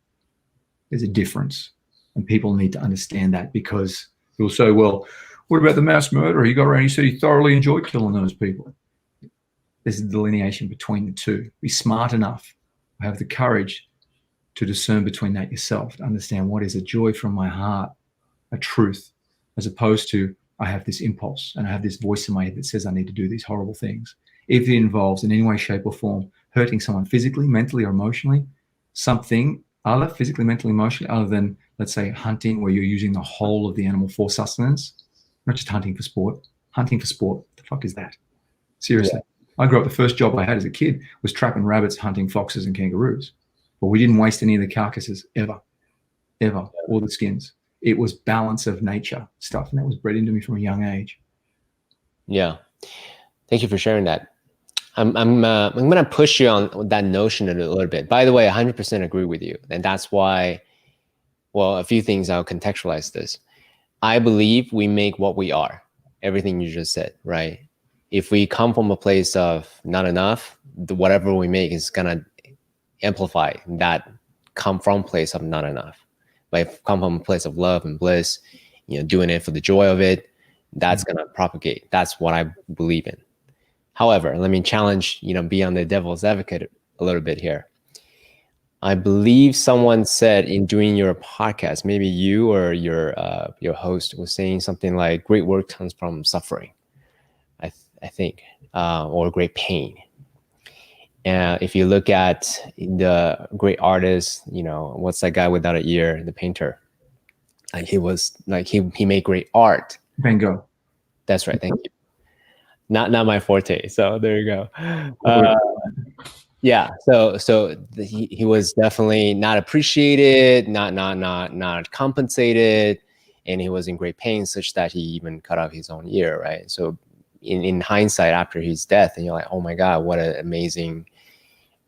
There's a difference. And people need to understand that, because you'll say, well, what about the mass murderer? He got around, he said he thoroughly enjoyed killing those people. There's a delineation between the two. Be smart enough, have the courage to discern between that yourself, to understand what is a joy from my heart, a truth, as opposed to I have this impulse and I have this voice in my head that says I need to do these horrible things. If it involves in any way, shape, or form hurting someone physically, mentally, or emotionally, something other physically, mentally, emotionally, other than, let's say, hunting, where you're using the whole of the animal for sustenance, not just hunting for sport. Hunting for sport, the fuck is that? Seriously. Yeah. I grew up, the first job I had as a kid was trapping rabbits, hunting foxes and kangaroos. But we didn't waste any of the carcasses ever, or the skins. It was balance of nature stuff, and that was bred into me from a young age. Yeah. Thank you for sharing that. I'm going to push you on that notion a little bit. By the way, 100% agree with you. And that's why, well, a few things I'll contextualize this. I believe we make what we are. Everything you just said, right? If we come from a place of not enough, whatever we make is going to amplify that come from place of not enough. But if come from a place of love and bliss, doing it for the joy of it, that's going to propagate. That's what I believe in. However, let me challenge, be on the devil's advocate a little bit here. I believe someone said in doing your podcast, maybe you or your host was saying something like, great work comes from suffering, I think, or great pain. And if you look at the great artists, what's that guy without an ear, the painter? Like he made great art. Van Gogh. That's right. Thank you. Not my forte. So there you go. Yeah. So he was definitely not appreciated, not compensated, and he was in great pain, such that he even cut off his own ear. Right. So in hindsight, after his death, and you're like, oh my God, what an amazing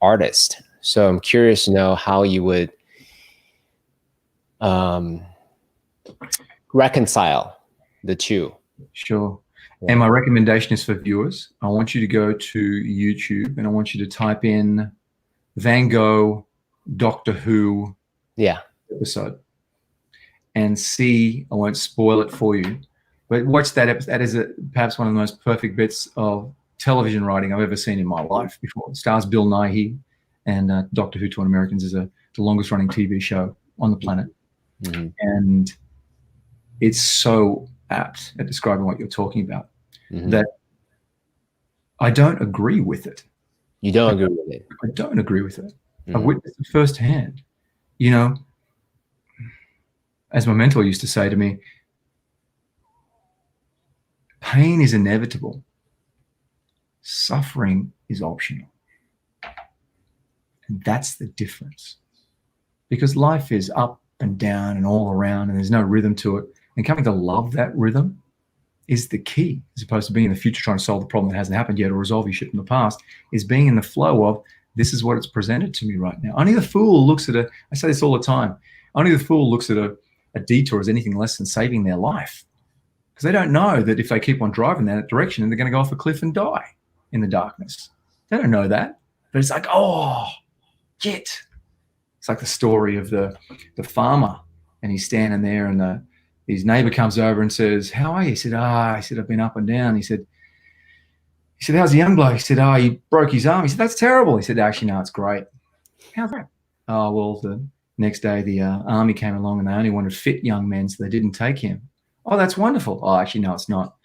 artist. So I'm curious to know how you would reconcile the two. Sure. Yeah. And my recommendation is for viewers. I want you to go to YouTube and I want you to type in Van Gogh Doctor Who episode and see. I won't spoil it for you, but watch that episode. That is perhaps one of the most perfect bits of television writing I've ever seen in my life before. It stars Bill Nighy, and Doctor Who to Americans is the longest running TV show on the planet. Mm-hmm. And it's so apt at describing what you're talking about, that I don't agree with it. You don't agree with it? I don't agree with it. I've witnessed it firsthand. As my mentor used to say to me, pain is inevitable. Suffering is optional. And that's the difference. Because life is up and down and all around, and there's no rhythm to it. And coming to love that rhythm is the key, as opposed to being in the future trying to solve the problem that hasn't happened yet or resolve your shit from the past, is being in the flow of, this is what it's presented to me right now. Only the fool looks at I say this all the time, only the fool looks at a detour as anything less than saving their life. Because they don't know that if they keep on driving that direction, and they're going to go off a cliff and die in the darkness. They don't know that. But it's like, oh, shit. It's like the story of the farmer, and he's standing there, and his neighbor comes over and says, how are you? He said, I've been up and down. He said, how's the young bloke? He said, he broke his arm. He said, that's terrible. He said, actually, no, it's great. How's that? Oh, well, the next day the army came along and they only wanted fit young men, so they didn't take him. Oh, that's wonderful. Oh, actually, no, it's not.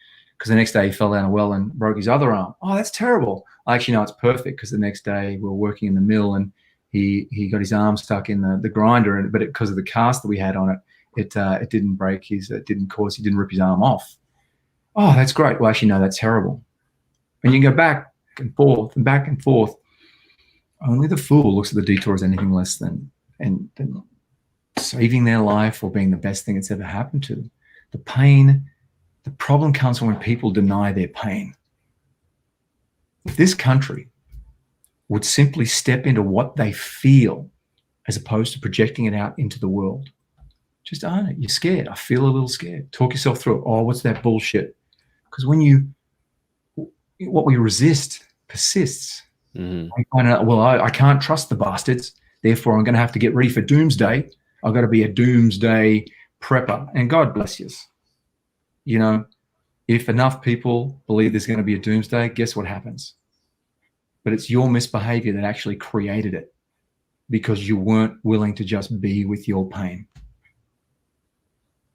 because the next day he fell down a well and broke his other arm. Oh, that's terrible. I actually know it's perfect, because the next day we were working in the mill and he got his arm stuck in the grinder, but because of the cast that we had on it, it didn't break his, he didn't rip his arm off. Oh, that's great. Well, actually, no, that's terrible. And you can go back and forth and back and forth. Only the fool looks at the detour as anything less than saving their life or being the best thing that's ever happened to them. The pain, the problem comes when people deny their pain. If this country would simply step into what they feel as opposed to projecting it out into the world, just own it. You're scared. I feel a little scared. Talk yourself through it. Oh, what's that bullshit? Because what we resist persists. Mm-hmm. I find out, well, I can't trust the bastards, therefore I'm going to have to get ready for doomsday. I've got to be a doomsday prepper. And God bless you. You know, if enough people believe there's going to be a doomsday, guess what happens? But it's your misbehavior that actually created it, because you weren't willing to just be with your pain.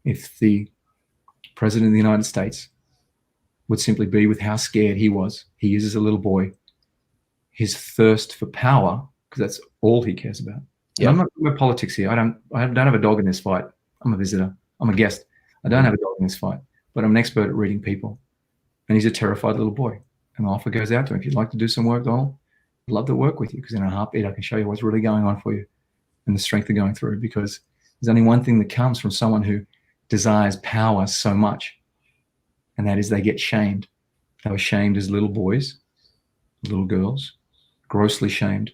If the President of the United States would simply be with how scared he is as a little boy, his thirst for power, because that's all he cares about. Yeah. I'm not talking about politics here. I don't have a dog in this fight. I'm a visitor. I'm a guest. I don't have a dog in this fight, but I'm an expert at reading people. And he's a terrified little boy. And my offer goes out to him. If you'd like to do some work, Donald, I'd love to work with you, because in a heartbeat, I can show you what's really going on for you and the strength of going through, because there's only one thing that comes from someone who desires power so much, and that is they get shamed. They were shamed as little boys, little girls, grossly shamed.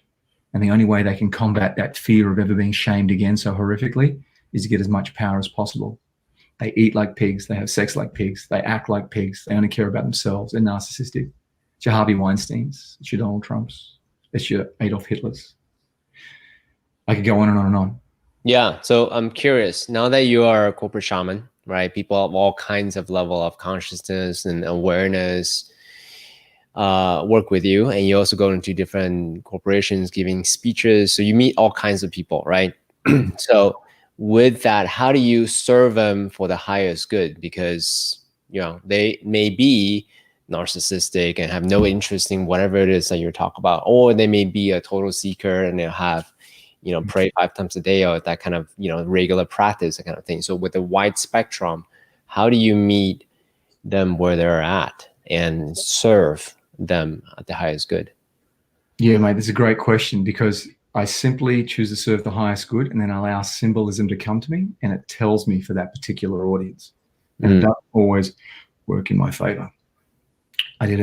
And the only way they can combat that fear of ever being shamed again so horrifically is to get as much power as possible. They eat like pigs. They have sex like pigs. They act like pigs. They only care about themselves. They're narcissistic. It's your Harvey Weinsteins. It's your Donald Trumps. It's your Adolf Hitlers. I could go on and on and on. Yeah. So I'm curious, now that you are a corporate shaman, right? People of all kinds of level of consciousness and awareness work with you, and you also go into different corporations giving speeches. So you meet all kinds of people, right? So with that, how do you serve them for the highest good? Because, you know, they may be narcissistic and have no interest in whatever it is that you're talking about, or they may be a total seeker and they'll have, you know, pray 5 times a day, or that kind of, you know, regular practice, that kind of thing. So with a wide spectrum, how do you meet them where they're at and serve them at the highest good? Yeah, mate, that's a great question, because I simply choose to serve the highest good, and then I allow symbolism to come to me, and it tells me for that particular audience. And it doesn't always work in my favor. I did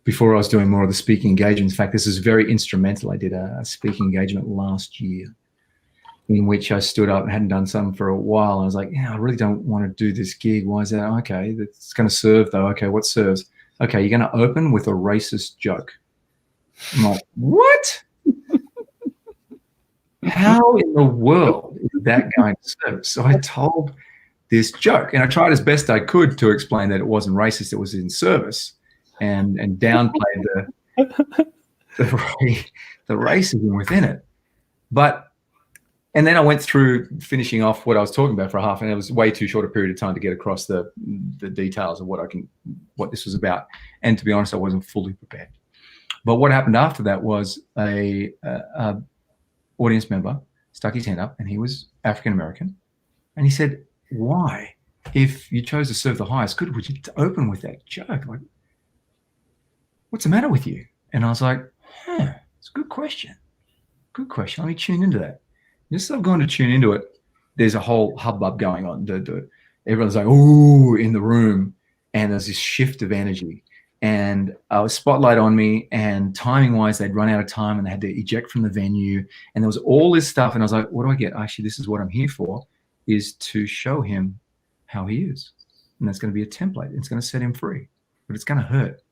before I was doing more of the speaking engagements. In fact, this is very instrumental. I did a speaking engagement last year in which I stood up and hadn't done some for a while. I was like, yeah, I really don't want to do this gig. Why is that? Okay, that's going to serve though. Okay, what serves? Okay, you're going to open with a racist joke. I'm like, what? How in the world is that going to serve? So I told this joke, and I tried as best I could to explain that it wasn't racist, it was in service, and downplay the racism within it. And then I went through finishing off what I was talking about for a half, and it was way too short a period of time to get across the details of what this was about. And to be honest, I wasn't fully prepared. But what happened after that was a audience member stuck his hand up, and he was African American, and he said, "Why, if you chose to serve the highest good, would you open with that joke? Like, what's the matter with you?" And I was like, it's a good question. Good question. Let me tune into that. Just so I'm going to tune into it, there's a whole hubbub going on. Everyone's like, ooh, in the room, and there's this shift of energy. And a spotlight on me, and timing-wise, they'd run out of time, and they had to eject from the venue. And there was all this stuff, and I was like, what do I get? Actually, this is what I'm here for, is to show him how he is. And that's going to be a template. It's going to set him free, but it's going to hurt.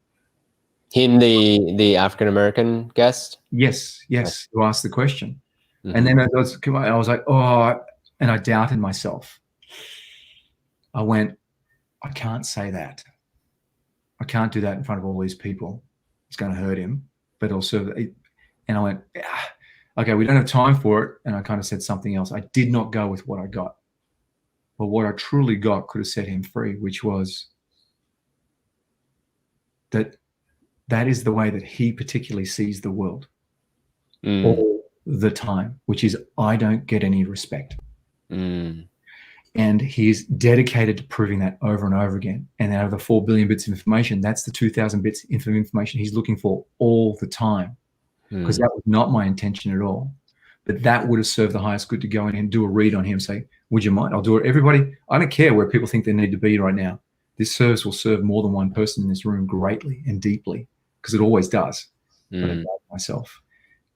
Him, the African-American guest? Yes, who asked the question. Mm-hmm. And then I was like, oh, and I doubted myself. I went, I can't say that. I can't do that in front of all these people. It's going to hurt him, but also, and I went, okay, we don't have time for it. And I kind of said something else. I did not go with what I got. But what I truly got could have set him free, which was, that is the way that he particularly sees the world Mm. all the time, which is, I don't get any respect. And he's dedicated to proving that over and over again. And out of the 4 billion bits of information, that's the 2,000 bits of information he's looking for all the time. Because that was not my intention at all. But that would have served the highest good to go in and do a read on him, say, would you mind? I'll do it. Everybody, I don't care where people think they need to be right now. This service will serve more than one person in this room greatly and deeply, because it always does. But I doubt myself.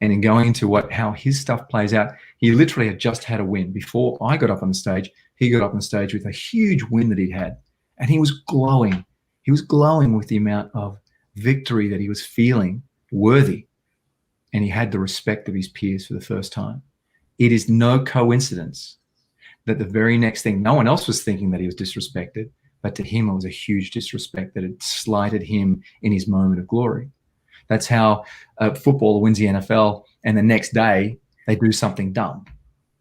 And in going into how his stuff plays out, he literally had just had a win. Before I got up on the stage, he got up on stage with a huge win that he'd had. And he was glowing. He was glowing with the amount of victory that he was feeling worthy. And he had the respect of his peers for the first time. It is no coincidence that the very next thing, no one else was thinking that he was disrespected, but to him it was a huge disrespect that had slighted him in his moment of glory. That's how a footballer wins the NFL, and the next day they do something dumb.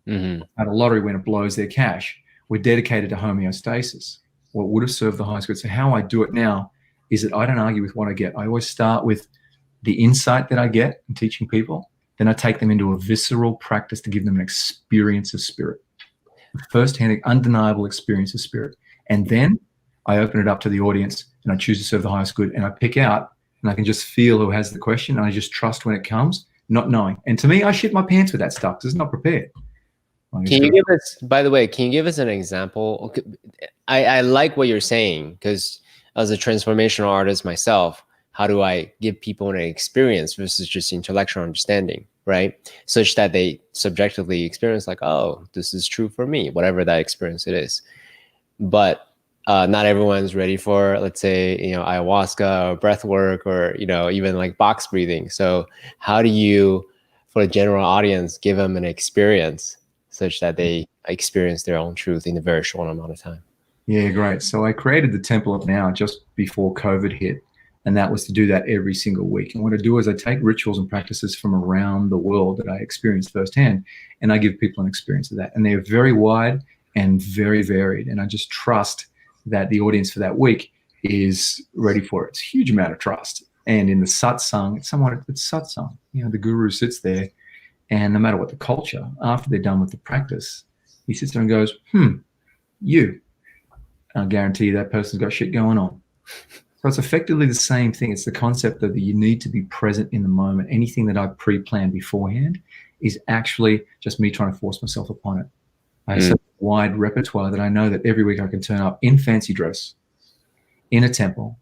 At a lottery winner blows their cash. We're dedicated to homeostasis. What would have served the highest good. So how I do it now is that I don't argue with what I get. I always start with the insight that I get in teaching people. Then I take them into a visceral practice to give them an experience of spirit, a first-hand, undeniable experience of spirit. And then I open it up to the audience and I choose to serve the highest good, and I pick out, and I can just feel who has the question, and I just trust when it comes, not knowing. And to me, I shit my pants with that stuff because it's not prepared. Can you give us, by the way, can you give us an example? I like what you're saying, because as a transformational artist myself, how do I give people an experience versus just intellectual understanding, right? Such that they subjectively experience like, oh, this is true for me, whatever that experience it is. But not everyone's ready for, let's say, ayahuasca or breath work, or, even like box breathing. So how do you, for the general audience, give them an experience such that they experience their own truth in a very short amount of time? Yeah, great. So I created the Temple of Now just before COVID hit, and that was to do that every single week. And what I do is I take rituals and practices from around the world that I experienced firsthand, and I give people an experience of that. And they're very wide and very varied. And I just trust that the audience for that week is ready for it. It's a huge amount of trust. And in the satsang, it's satsang. The guru sits there, and no matter what the culture, after they're done with the practice, he sits there and goes, you. I guarantee you that person's got shit going on. So it's effectively the same thing. It's the concept that you need to be present in the moment. Anything that I pre-planned beforehand is actually just me trying to force myself upon it. I have such a wide repertoire that I know that every week I can turn up in fancy dress in a temple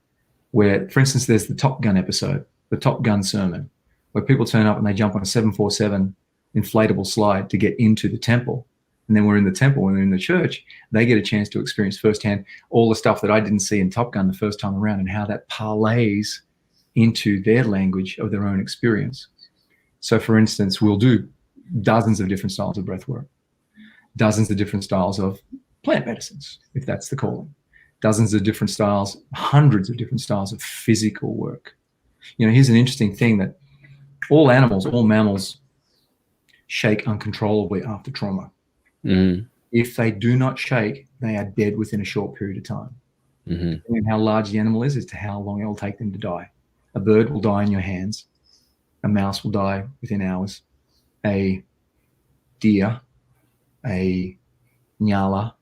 where, for instance, there's the Top Gun episode, the Top Gun sermon, where people turn up and they jump on a 747 inflatable slide to get into the temple. And then we're in the temple, when they're in the church, they get a chance to experience firsthand all the stuff that I didn't see in Top Gun the first time around, and how that parlays into their language of their own experience. So for instance, we'll do dozens of different styles of breath work, dozens of different styles of plant medicines, if that's the calling, dozens of different styles, hundreds of different styles of physical work. Here's an interesting thing, that all animals, all mammals shake uncontrollably after trauma. If they do not shake, they are dead within a short period of time. And how large the animal is as to how long it will take them to die. A bird will die in your hands. A mouse will die within hours. A deer, a nyala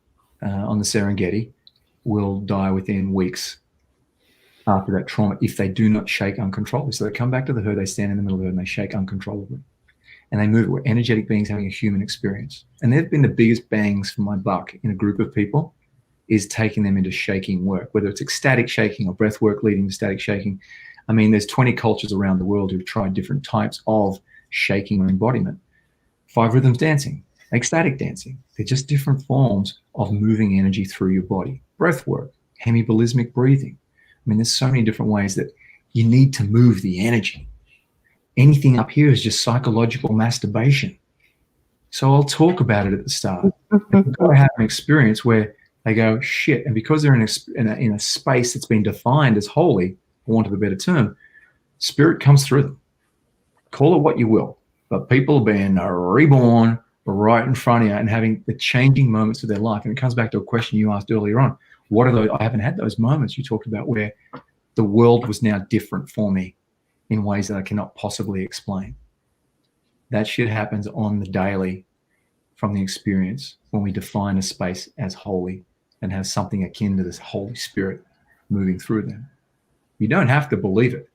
on the Serengeti will die within weeks after that trauma if they do not shake uncontrollably. So they come back to the herd, they stand in the middle of the herd, and they shake uncontrollably. And they move. We're energetic beings having a human experience. And they've been the biggest bangs for my buck in a group of people, is taking them into shaking work, whether it's ecstatic shaking or breath work leading to static shaking. I mean, there's 20 cultures around the world who've tried different types of shaking or embodiment. 5 rhythms dancing, ecstatic dancing. They're just different forms of moving energy through your body. Breath work, hemiballismic breathing. I mean, there's so many different ways that you need to move the energy. Anything up here is just psychological masturbation. So I'll talk about it at the start. They've got to have an experience where they go, shit. And because they're in a space that's been defined as holy, for want of a better term, spirit comes through them. Call it what you will. But people being reborn right in front of you and having the changing moments of their life. And it comes back to a question you asked earlier on. What are those? I haven't had those moments you talked about where The world was now different for me in ways that I cannot possibly explain. That shit happens on the daily from the experience when we define a space as holy and have something akin to this Holy Spirit moving through them. You don't have to believe it.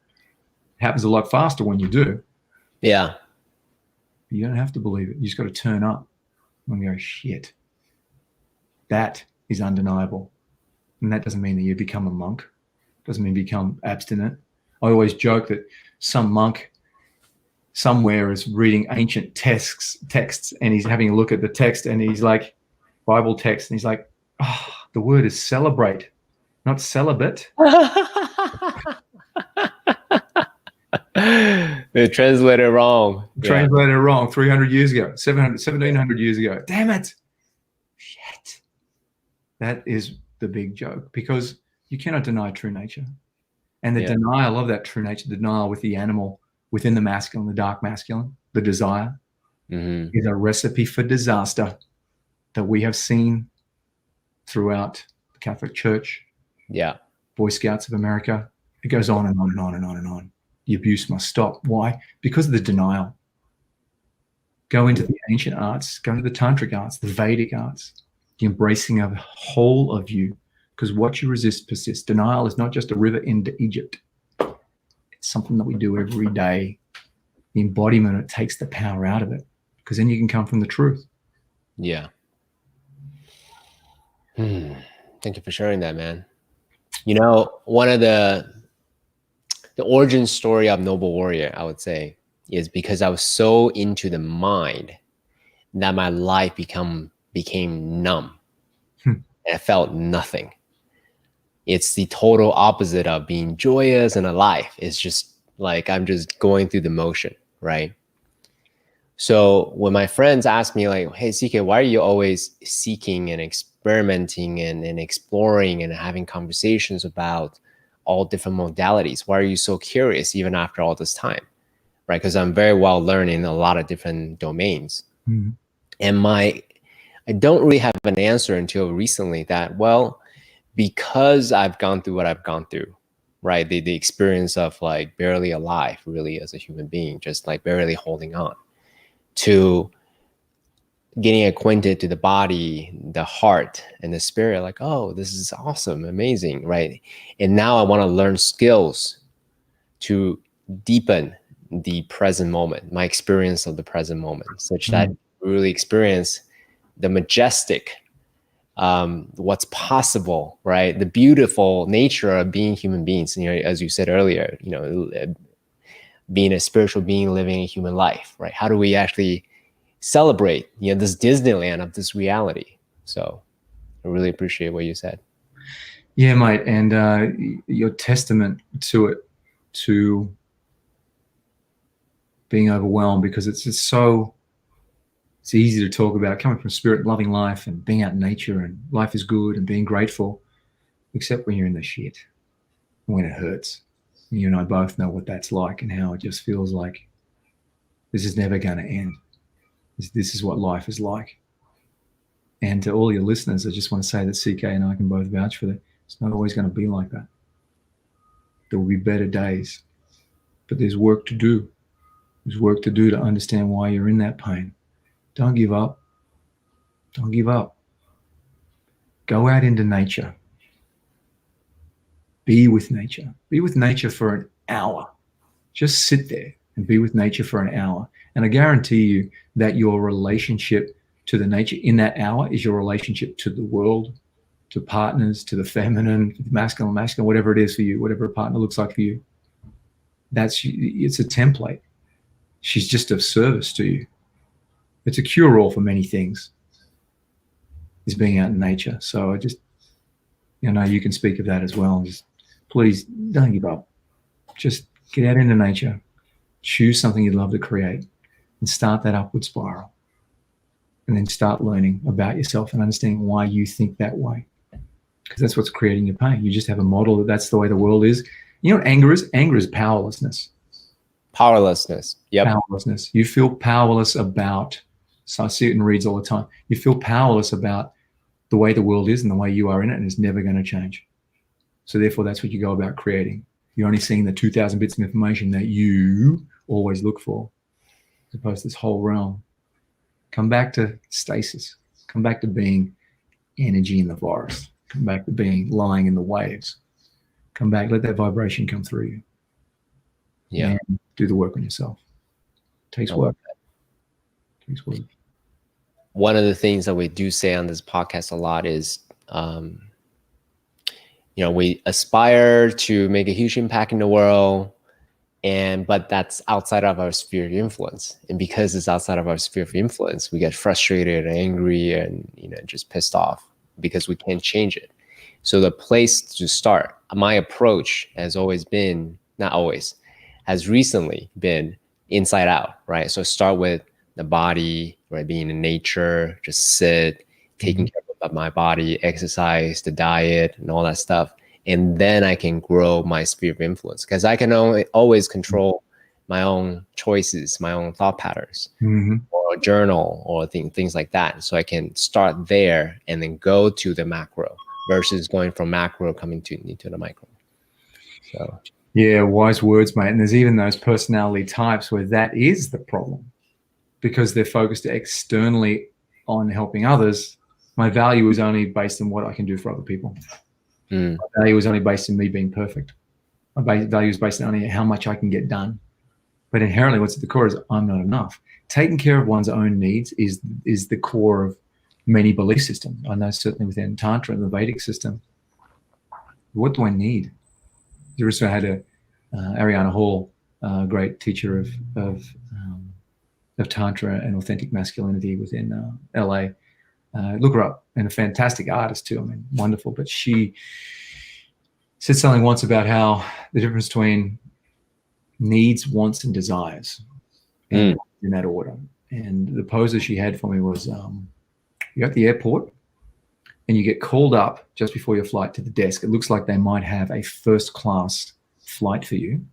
It happens a lot faster when you do. Yeah. You don't have to believe it. You just got to turn up and go, shit, that is undeniable. And that doesn't mean that you become a monk. Doesn't mean become abstinent. I always joke that some monk somewhere is reading ancient texts and he's having a look at the text and he's like, Bible text, and he's like, oh, the word is celebrate, not celibate. They translated wrong. Translated wrong 300 years ago, 1700 years ago. Damn it. Shit. That is the big joke, because you cannot deny true nature. And the denial of that true nature, the denial with the animal within the masculine, the dark masculine, the desire, is a recipe for disaster that we have seen throughout the Catholic Church, Boy Scouts of America. It goes on and on and on and on and on. The abuse must stop. Why? Because of the denial. Go into the ancient arts, go into the tantric arts, the Vedic arts, the embracing of the whole of you, because what you resist persists. Denial is not just a river into Egypt. It's something that we do every day. The embodiment, it takes the power out of it, because then you can come from the truth. Yeah. Thank you for sharing that, man. You know, one of the origin story of Noble Warrior, I would say, is because I was so into the mind that my life became numb. And I felt nothing. It's the total opposite of being joyous and alive. It's just like I'm just going through the motion, right? So when my friends ask me like, hey, CK, why are you always seeking and experimenting and exploring and having conversations about all different modalities? Why are you so curious even after all this time, right? Because I'm very well learned in a lot of different domains. And I don't really have an answer until recently that, well, because I've gone through what I've gone through, right? The experience of like barely alive really as a human being, just like barely holding on, to getting acquainted to the body, the heart, and the spirit, like, oh, this is awesome, amazing, right? And now I want to learn skills to deepen the present moment, my experience of the present moment, such that I really experience the majestic, what's possible, right? The beautiful nature of being human beings. You know, as you said earlier, you know, being a spiritual being living a human life, right? How do we actually celebrate, you know, this Disneyland of this reality? So I really appreciate what you said. Yeah, mate. And your testament to it, to being overwhelmed, because it's easy to talk about coming from spirit, loving life and being out in nature and life is good and being grateful, except when you're in the shit, when it hurts. You and I both know what that's like and how it just feels like this is never going to end. This is what life is like. And to all your listeners, I just want to say that CK and I can both vouch for that. It's not always going to be like that. There will be better days, but there's work to do. There's work to do to understand why you're in that pain. Don't give up. Don't give up. Go out into nature. Be with nature. Be with nature for an hour. Just sit there and be with nature for an hour. And I guarantee you that your relationship to the nature in that hour is your relationship to the world, to partners, to the feminine, to the masculine, whatever it is for you, whatever a partner looks like for you. It's a template. She's just of service to you. It's a cure-all for many things, is being out in nature. So I just, you know, you can speak of that as well. Just please don't give up. Just get out into nature, choose something you'd love to create, and start that upward spiral. And then start learning about yourself and understanding why you think that way. Because that's what's creating your pain. You just have a model that that's the way the world is. You know what anger is? Anger is powerlessness. Powerlessness. Yep. Powerlessness. You feel powerless about, so I see it in reads all the time. You feel powerless about the way the world is and the way you are in it, and it's never going to change. So therefore, that's what you go about creating. You're only seeing the 2,000 bits of information that you always look for, as opposed to this whole realm. Come back to stasis. Come back to being energy in the forest. Come back to being lying in the waves. Come back, let that vibration come through you. Yeah. And do the work on yourself. It takes work. It takes work. One of the things that we do say on this podcast a lot is, you know, we aspire to make a huge impact in the world, but that's outside of our sphere of influence. And because it's outside of our sphere of influence, we get frustrated and angry and, you know, just pissed off because we can't change it. So the place to start, my approach has always been, not always, has recently been inside out, right? So start with the body, right? Being in nature, just sit, taking care of my body, exercise, the diet, and all that stuff. And then I can grow my sphere of influence, because I can always control my own choices, my own thought patterns, or a journal, or things like that. So I can start there and then go to the macro versus going from macro coming into the micro. So yeah, wise words, mate. And there's even those personality types where that is the problem, because they're focused externally on helping others. My value is only based on what I can do for other people. My value is only based on me being perfect. My value is based on only how much I can get done. But inherently, what's at the core is I'm not enough. Taking care of one's own needs is the core of many belief systems. I know certainly within Tantra and the Vedic system. What do I need? There also had Ariana Hall, a great teacher of Tantra and authentic masculinity within LA. Look her up, and a fantastic artist too. I mean, wonderful. But she said something once about how the difference between needs, wants, and desires, in that order. And the pose that she had for me was, you're at the airport and you get called up just before your flight to the desk. It looks like they might have a first class flight for you,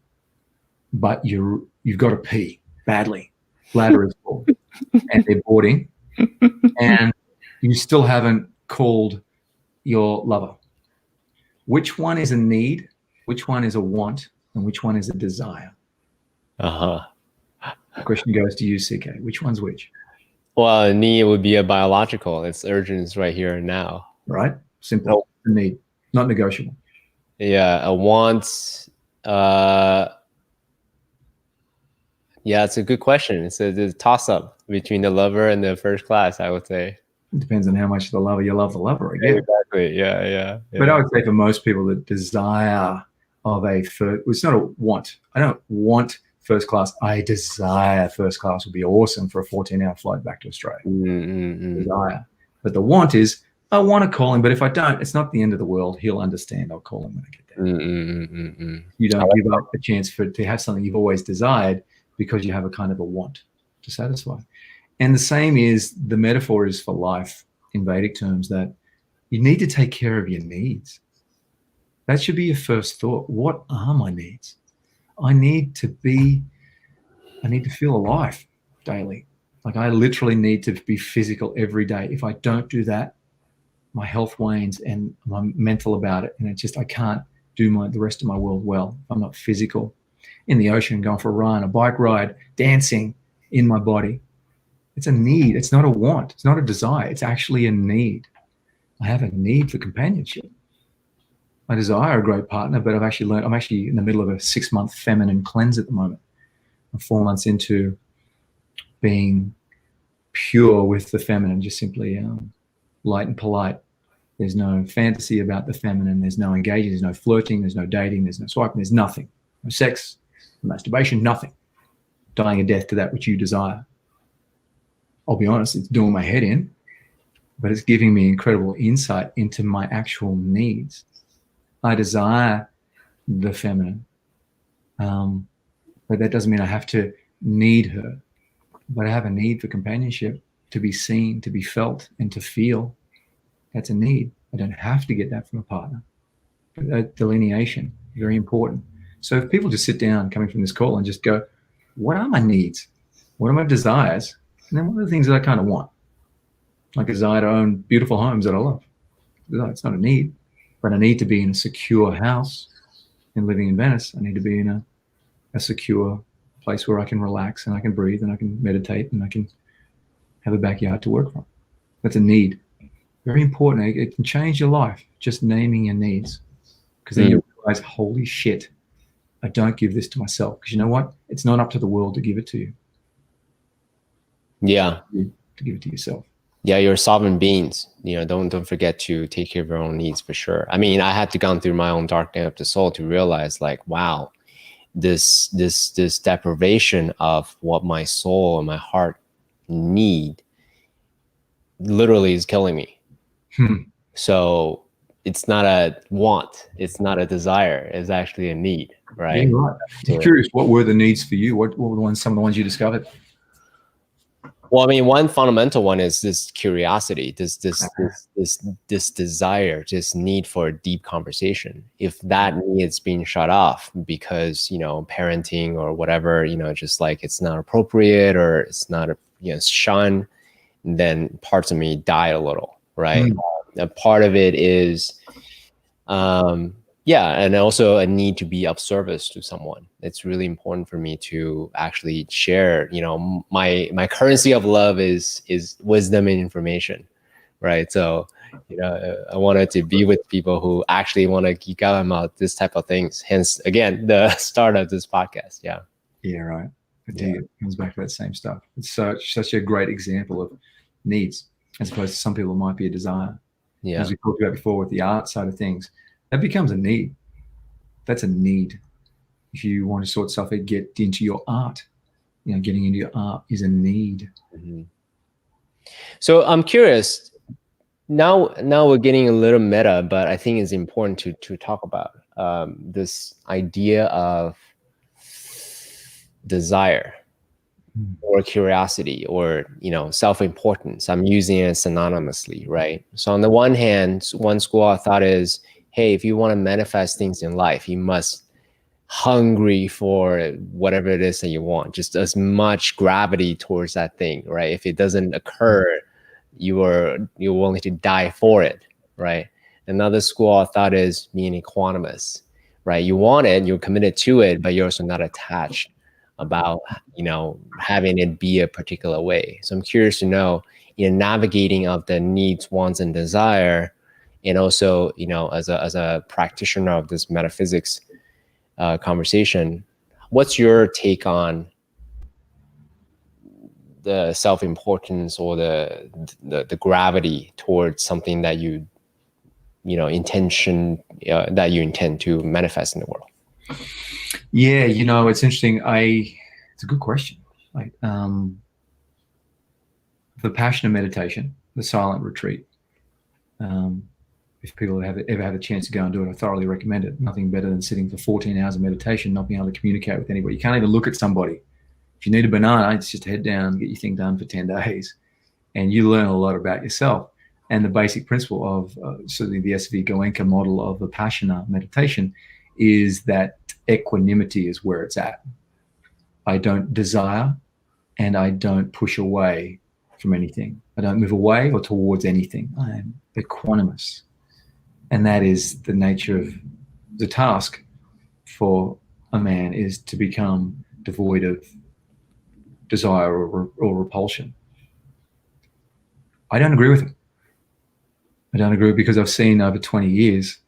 but you've got to pee badly. Bladder is full, and they're boarding, and you still haven't called your lover. Which one is a need? Which one is a want? And which one is a desire? The question goes to you, CK. Which one's which? Well, a need would be a biological. It's urgent, it's right here and now. Right? Simple. A need, not negotiable. Yeah, a want. Yeah, it's a good question. It's a toss-up between the lover and the first class, I would say. It depends on how much you love the lover, again. Exactly. Yeah. But I would say for most people, the desire of it's not a want. I don't want first class. I desire first class would be awesome for a 14-hour flight back to Australia. Desire. But the want is, I want to call him, but if I don't, it's not the end of the world. He'll understand. I'll call him when I get there. You don't give up a chance to have something you've always desired because you have a kind of a want to satisfy. And the same is, the metaphor is for life in Vedic terms, that you need to take care of your needs. That should be your first thought. What are my needs? I need to feel alive daily. Like, I literally need to be physical every day. If I don't do that, my health wanes and I'm mental about it. And I can't do the rest of my world well. I'm not physical. In the ocean, going for a run, a bike ride, dancing in my body. It's a need. It's not a want. It's not a desire. It's actually a need. I have a need for companionship. I desire a great partner, but I'm actually in the middle of a 6-month feminine cleanse at the moment. I'm 4 months into being pure with the feminine, just simply light and polite. There's no fantasy about the feminine. There's no engaging. There's no flirting. There's no dating. There's no swiping. There's nothing. No sex, no masturbation, nothing. Dying a death to that which you desire. I'll be honest, it's doing my head in, but it's giving me incredible insight into my actual needs. I desire the feminine, but that doesn't mean I have to need her. But I have a need for companionship, to be seen, to be felt, and to feel. That's a need. I don't have to get that from a partner. But that delineation, very important. So if people just sit down coming from this call and just go, what are my needs? What are my desires? And then what are the things that I kind of want? Like a desire to own beautiful homes that I love. It's not a need, but I need to be in a secure house. And living in Venice, I need to be in a secure place where I can relax and I can breathe and I can meditate and I can have a backyard to work from. That's a need. Very important. It can change your life, just naming your needs. Because then you realize, holy shit, I don't give this to myself. Because you know what? It's not up to the world to give it to you. Yeah. To give it to yourself. Yeah, you're sovereign beings. Don't forget to take care of your own needs for sure. I mean, I had to go through my own dark night of the soul to realize, like, wow, this deprivation of what my soul and my heart need literally is killing me. So it's not a want, it's not a desire, it's actually a need, right? Yeah, right. I'm curious, what were the needs for you? What were some of the ones you discovered? Well, I mean, one fundamental one is this curiosity, this desire, this need for a deep conversation. If that need is being shut off because, parenting or whatever, just like it's not appropriate or it's not, shunned, then parts of me die a little, right? A part of it is, and also a need to be of service to someone. It's really important for me to actually share, my currency of love is wisdom and information, right? So, I wanted to be with people who actually want to geek out about this type of things. Hence, again, the start of this podcast. Yeah. Yeah, right. It comes back to that same stuff. It's such a great example of needs, as opposed to some people it might be a desire. Yeah. As we talked about before with the art side of things, that becomes a need. That's a need. If you want to sort stuff out, get into your art. Getting into your art is a need. So I'm curious. Now we're getting a little meta, but I think it's important to talk about this idea of desire or curiosity or self-importance. I'm using it synonymously, right? So on the one hand, one school of thought is, hey, if you want to manifest things in life, you must hungry for whatever it is that you want, just as much gravity towards that thing, right? If it doesn't occur, you're willing to die for it, right? Another school of thought is being equanimous, right? You want it, you're committed to it, but you're also not attached about having it be a particular way. So I'm curious to know, navigating of the needs, wants, and desire, and also as a practitioner of this metaphysics conversation, what's your take on the self-importance or the gravity towards something that you that you intend to manifest in the world? Yeah, it's interesting. It's a good question. Like the Passion meditation, the silent retreat. If people ever have a chance to go and do it, I thoroughly recommend it. Nothing better than sitting for 14 hours of meditation, not being able to communicate with anybody. You can't even look at somebody. If you need a banana, it's just head down, get your thing done for 10 days. And you learn a lot about yourself. And the basic principle of certainly the SV Goenka model of the Vipassana meditation is that equanimity is where it's at. I don't desire and I don't push away from anything. I don't move away or towards anything. I am equanimous. And that is the nature of the task for a man, is to become devoid of desire or repulsion. I don't agree with it. I don't agree because I've seen over 20 years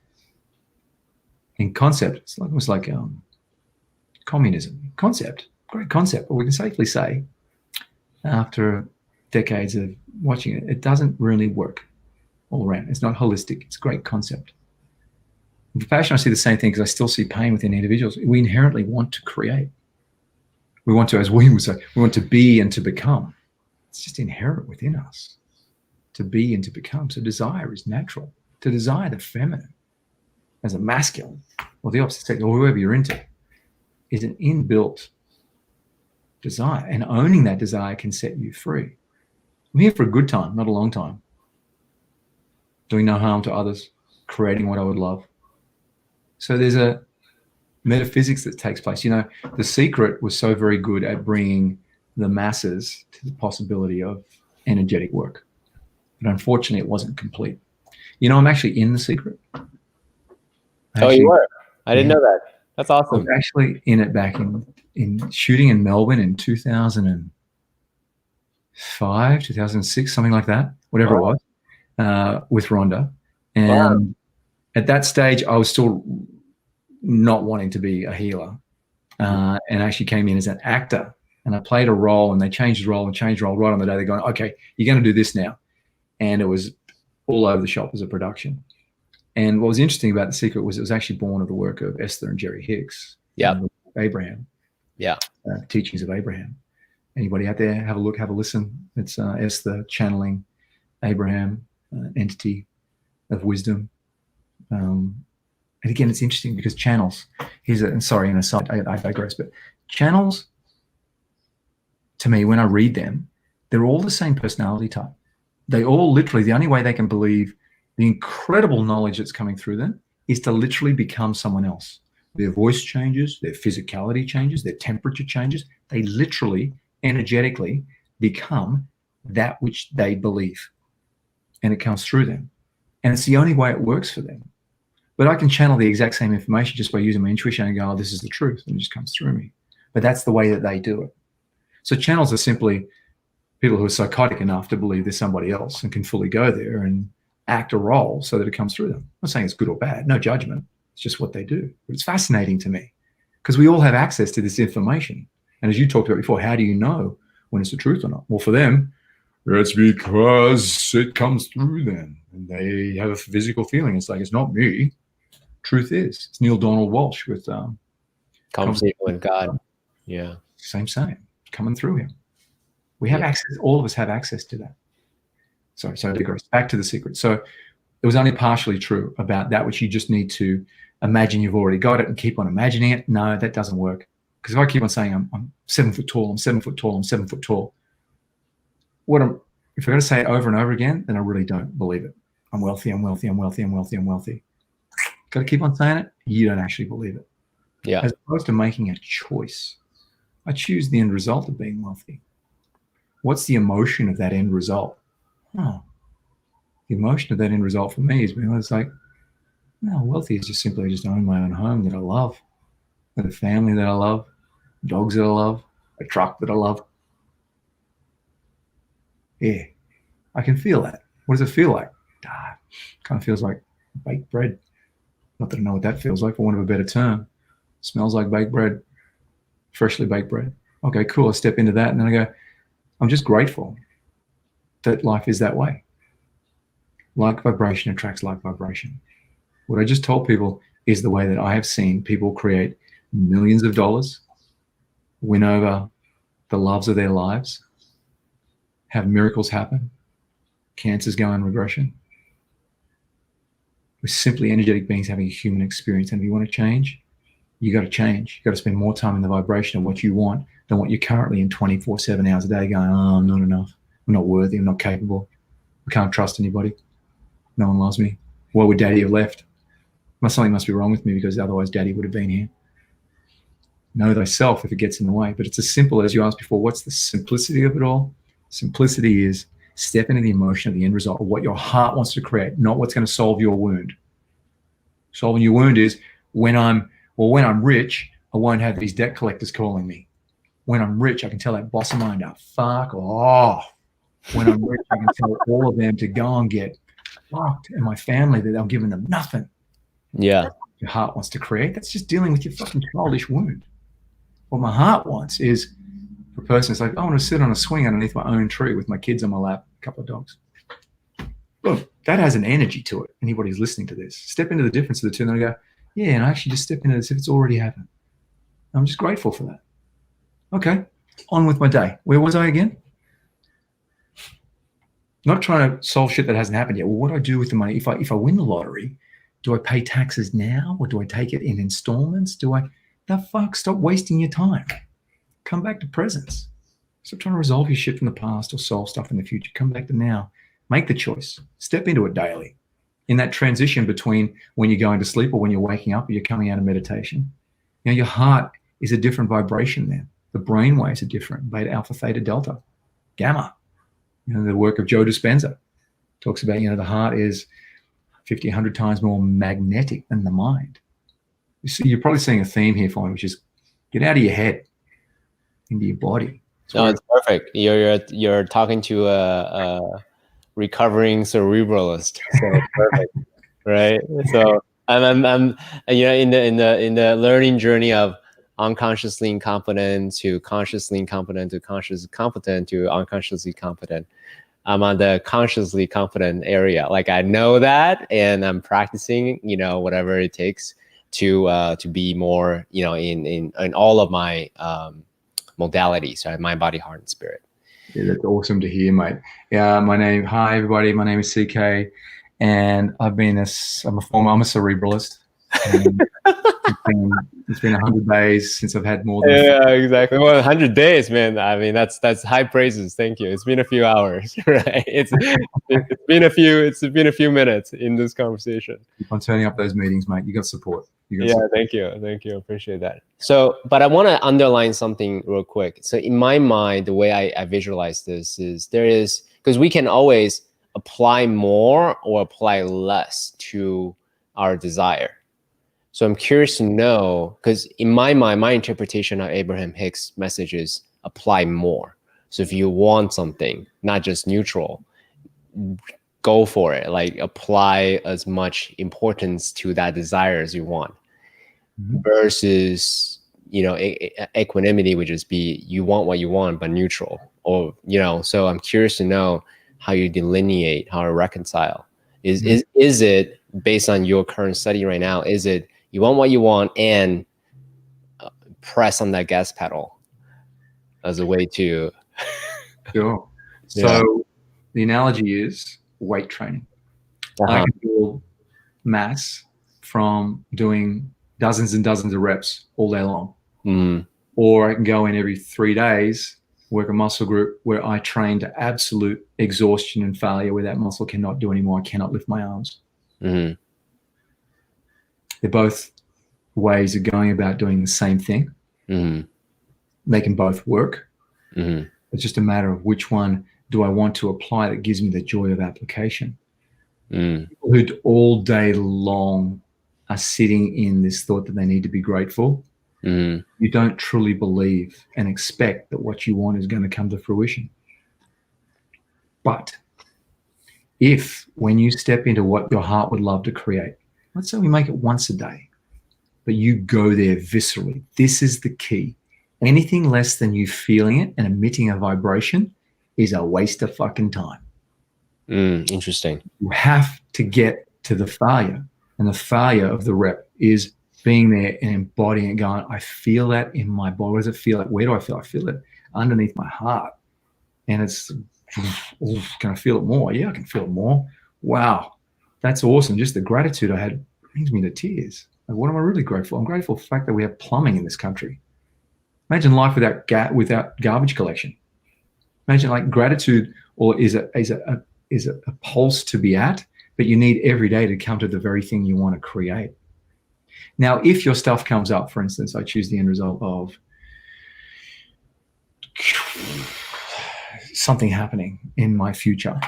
in concept, it's almost like communism. Concept, great concept, but we can safely say after decades of watching it, it doesn't really work all around. It's not holistic. It's a great concept. In Vipassana, I see the same thing because I still see pain within individuals. We inherently want to create. We want to, as we would say, we want to be and to become. It's just inherent within us to be and to become. So desire is natural. To desire the feminine as a masculine or the opposite sex or whoever you're into is an inbuilt desire. And owning that desire can set you free. I'm here for a good time, not a long time. Doing no harm to others, creating what I would love. So there's a metaphysics that takes place. The Secret was so very good at bringing the masses to the possibility of energetic work. But unfortunately, it wasn't complete. I'm actually in The Secret. You were? I didn't know that. That's I awesome. was actually in it back in shooting in Melbourne in 2005, 2006, something like that, whatever it was, with Rhonda. And at that stage, I was still not wanting to be a healer, and actually came in as an actor. And I played a role, and they changed the role right on the day. They're going, okay, you're going to do this now. And it was all over the shop as a production. And what was interesting about The Secret was it was actually born of the work of Esther and Jerry Hicks. Yeah. Abraham. Yeah. Teachings of Abraham. Anybody out there, have a look, have a listen. It's Esther channeling Abraham, entity of wisdom. And again, it's interesting because channels, sorry, an aside, I digress, but channels, to me, when I read them, they're all the same personality type. They all literally, the only way they can believe the incredible knowledge that's coming through them is to literally become someone else. Their voice changes, their physicality changes, their temperature changes. They literally, energetically become that which they believe. And it comes through them. And it's the only way it works for them. But I can channel the exact same information just by using my intuition and go, oh, this is the truth. And it just comes through me. But that's the way that they do it. So channels are simply people who are psychotic enough to believe there's somebody else and can fully go there and act a role so that it comes through them. I'm not saying it's good or bad, no judgment. It's just what they do. But it's fascinating to me because we all have access to this information. And as you talked about before, how do you know when it's the truth or not? Well, for them, it's because it comes through them and they have a physical feeling. It's like, it's not me. Truth is. It's Neil Donald Walsh with Conversation with God. Yeah. Same. Coming through him. We have access. All of us have access to that. Sorry, so I digress. Back to The Secret. So it was only partially true about that which you just need to imagine you've already got it and keep on imagining it. No, that doesn't work. Because if I keep on saying I'm 7 foot tall, I'm 7 foot tall, I'm 7 foot tall, if I'm going to say it over and over again, then I really don't believe it. I'm wealthy, I'm wealthy, I'm wealthy, I'm wealthy, I'm wealthy. Got to keep on saying it. You don't actually believe it. Yeah. As opposed to making a choice. I choose the end result of being wealthy. What's the emotion of that end result? Oh, the emotion of that end result for me is, it's like, no, wealthy is just simply just owning my own home that I love, with a family that I love, dogs that I love, a truck that I love. Yeah, I can feel that. What does it feel like? Kind of feels like baked bread. Not that I know what that feels like, for want of a better term. Smells like baked bread, freshly baked bread. Okay, cool. I step into that and then I go, I'm just grateful that life is that way. Like vibration attracts like vibration. What I just told people is the way that I have seen people create millions of dollars, win over the loves of their lives, have miracles happen, cancers go in regression. We're simply energetic beings having a human experience. And if you want to change, you got to change. You got to spend more time in the vibration of what you want than what you're currently in 24/7 hours a day going, oh, I'm not enough. I'm not worthy. I'm not capable. I can't trust anybody. No one loves me. Why would daddy have left? Something must be wrong with me because otherwise daddy would have been here. Know thyself if it gets in the way. But it's as simple as you asked before, what's the simplicity of it all? Simplicity is step into the emotion of the end result of what your heart wants to create, not what's going to solve your wound. Solving your wound is when I'm rich, I won't have these debt collectors calling me. When I'm rich, I can tell that boss of mine to fuck off. When I'm rich, I can tell all of them to go and get fucked, and my family that I'm giving them nothing. Yeah. Your heart wants to create. That's just dealing with your fucking childish wound. What my heart wants is for a person, it's like, I want to sit on a swing underneath my own tree with my kids on my lap, a couple of dogs. Look, that has an energy to it. Anybody who's listening to this, step into the difference of the two and I go, yeah, and I actually just step into this if it's already happened. I'm just grateful for that. Okay, on with my day. Where was I again? Not trying to solve shit that hasn't happened yet. Well, what do I do with the money? If I win the lottery, do I pay taxes now or do I take it in installments? Stop wasting your time. Come back to presence. Stop trying to resolve your shit from the past or solve stuff in the future. Come back to now. Make the choice. Step into it daily. In that transition between when you're going to sleep or when you're waking up or you're coming out of meditation, your heart is a different vibration then. The brain waves are different. Beta, alpha, theta, delta, gamma. The work of Joe Dispenza talks about, the heart is 50, 100 times more magnetic than the mind. you're probably seeing a theme here for me, which is get out of your head into your body. No, it's perfect. You're talking to a recovering cerebralist, so it's perfect, right? So I'm you know, in the learning journey of unconsciously incompetent to consciously incompetent to consciously competent to unconsciously competent. I'm on the consciously competent area. Like I know that, and I'm practicing, you know, whatever it takes to be more, you know, in all of my modalities, right? Mind, body, heart, and spirit. Yeah, that's awesome to hear, mate. Yeah, hi everybody. My name is CK, and I'm a cerebralist. It's been 100 days since I've had more than. Yeah, exactly. Well, 100 days, man. I mean, that's high praises. Thank you. It's been a few hours, right? It's been a few minutes in this conversation. Keep on turning up those meetings, mate. You got support. Thank you. Appreciate that. So, but I want to underline something real quick. So, in my mind, the way I visualize this is because we can always apply more or apply less to our desire. So I'm curious to know, because in my mind, my interpretation of Abraham Hicks' message is apply more. So if you want something, not just neutral, go for it. Like apply as much importance to that desire as you want. Versus, you know, equanimity would just be you want what you want, but neutral. Or, you know, so I'm curious to know how you delineate, how to reconcile. Is it based on your current study right now? Is it you want what you want and press on that gas pedal as a way to... Sure. So the analogy is weight training. I can build mass from doing dozens and dozens of reps all day long. Or I can go in every 3 days, work a muscle group where I train to absolute exhaustion and failure where that muscle cannot do anymore. I cannot lift my arms. They're both ways of going about doing the same thing. They can both work. It's just a matter of which one do I want to apply that gives me the joy of application. People who all day long are sitting in this thought that they need to be grateful, you don't truly believe and expect that what you want is going to come to fruition. But if when you step into what your heart would love to create, let's say we make it once a day, but you go there viscerally. This is the key. Anything less than you feeling it and emitting a vibration is a waste of fucking time. Interesting. You have to get to the failure. And the failure of the rep is being there and embodying it, going, I feel that in my body. What does it feel like? Where do I feel? I feel it underneath my heart. And it's, can I feel it more? Yeah, I can feel it more. Wow. That's awesome. Just the gratitude I had brings me to tears. Like, what am I really grateful? I'm grateful for the fact that we have plumbing in this country. Imagine life without garbage collection. Imagine like gratitude, or is a pulse to be at, but you need every day to come to the very thing you want to create. Now, if your stuff comes up, for instance, I choose the end result of something happening in my future,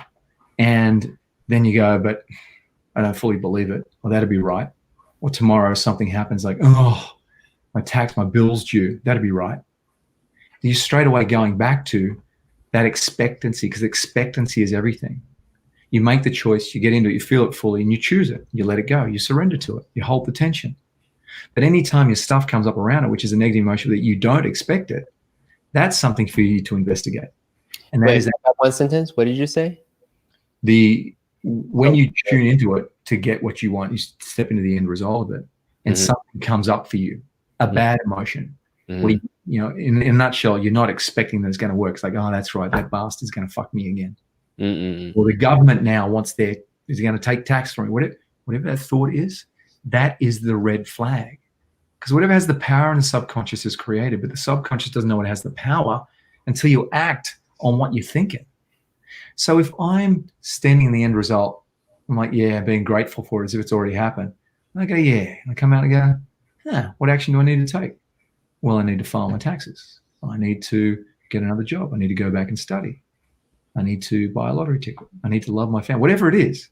and then you go, but I don't fully believe it. Well, that'd be right. Or tomorrow something happens like, oh, my bill's due. That'd be right. You're straight away going back to that expectancy, because expectancy is everything. You make the choice, you get into it, you feel it fully, and you choose it. You let it go. You surrender to it. You hold the tension. But anytime your stuff comes up around it, which is a negative emotion that you don't expect it, that's something for you to investigate. And that is that one sentence. What did you say? When you tune into it to get what you want, you step into the end result of it, and something comes up for you, a bad emotion. Where you know, in a nutshell, you're not expecting that it's going to work. It's like, oh, that's right, that bastard's going to fuck me again. Or the government now is going to take tax from me. Whatever that thought is, that is the red flag. Because whatever has the power in the subconscious is created, but the subconscious doesn't know it has the power until you act on what you're thinking. So if I'm standing in the end result, I'm like, yeah, being grateful for it as if it's already happened. And I go, yeah. And I come out and go, what action do I need to take? Well, I need to file my taxes. I need to get another job. I need to go back and study. I need to buy a lottery ticket. I need to love my family, whatever it is.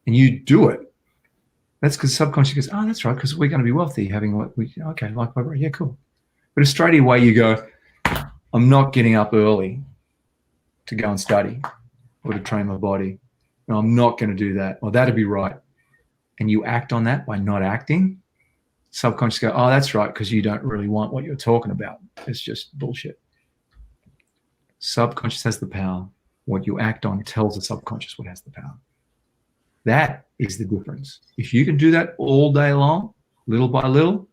And you do it. That's because subconscious goes, oh, that's right, because we're going to be wealthy having what we, okay, like, yeah, cool. But if straight away you go, I'm not getting up early to go and study or to train my body. No, I'm not going to do that. Or that'd be right. And you act on that by not acting, subconscious go, oh, that's right, because you don't really want what you're talking about. It's just bullshit. Subconscious has the power. What you act on tells the subconscious what has the power. That is the difference. If you can do that all day long, little by little,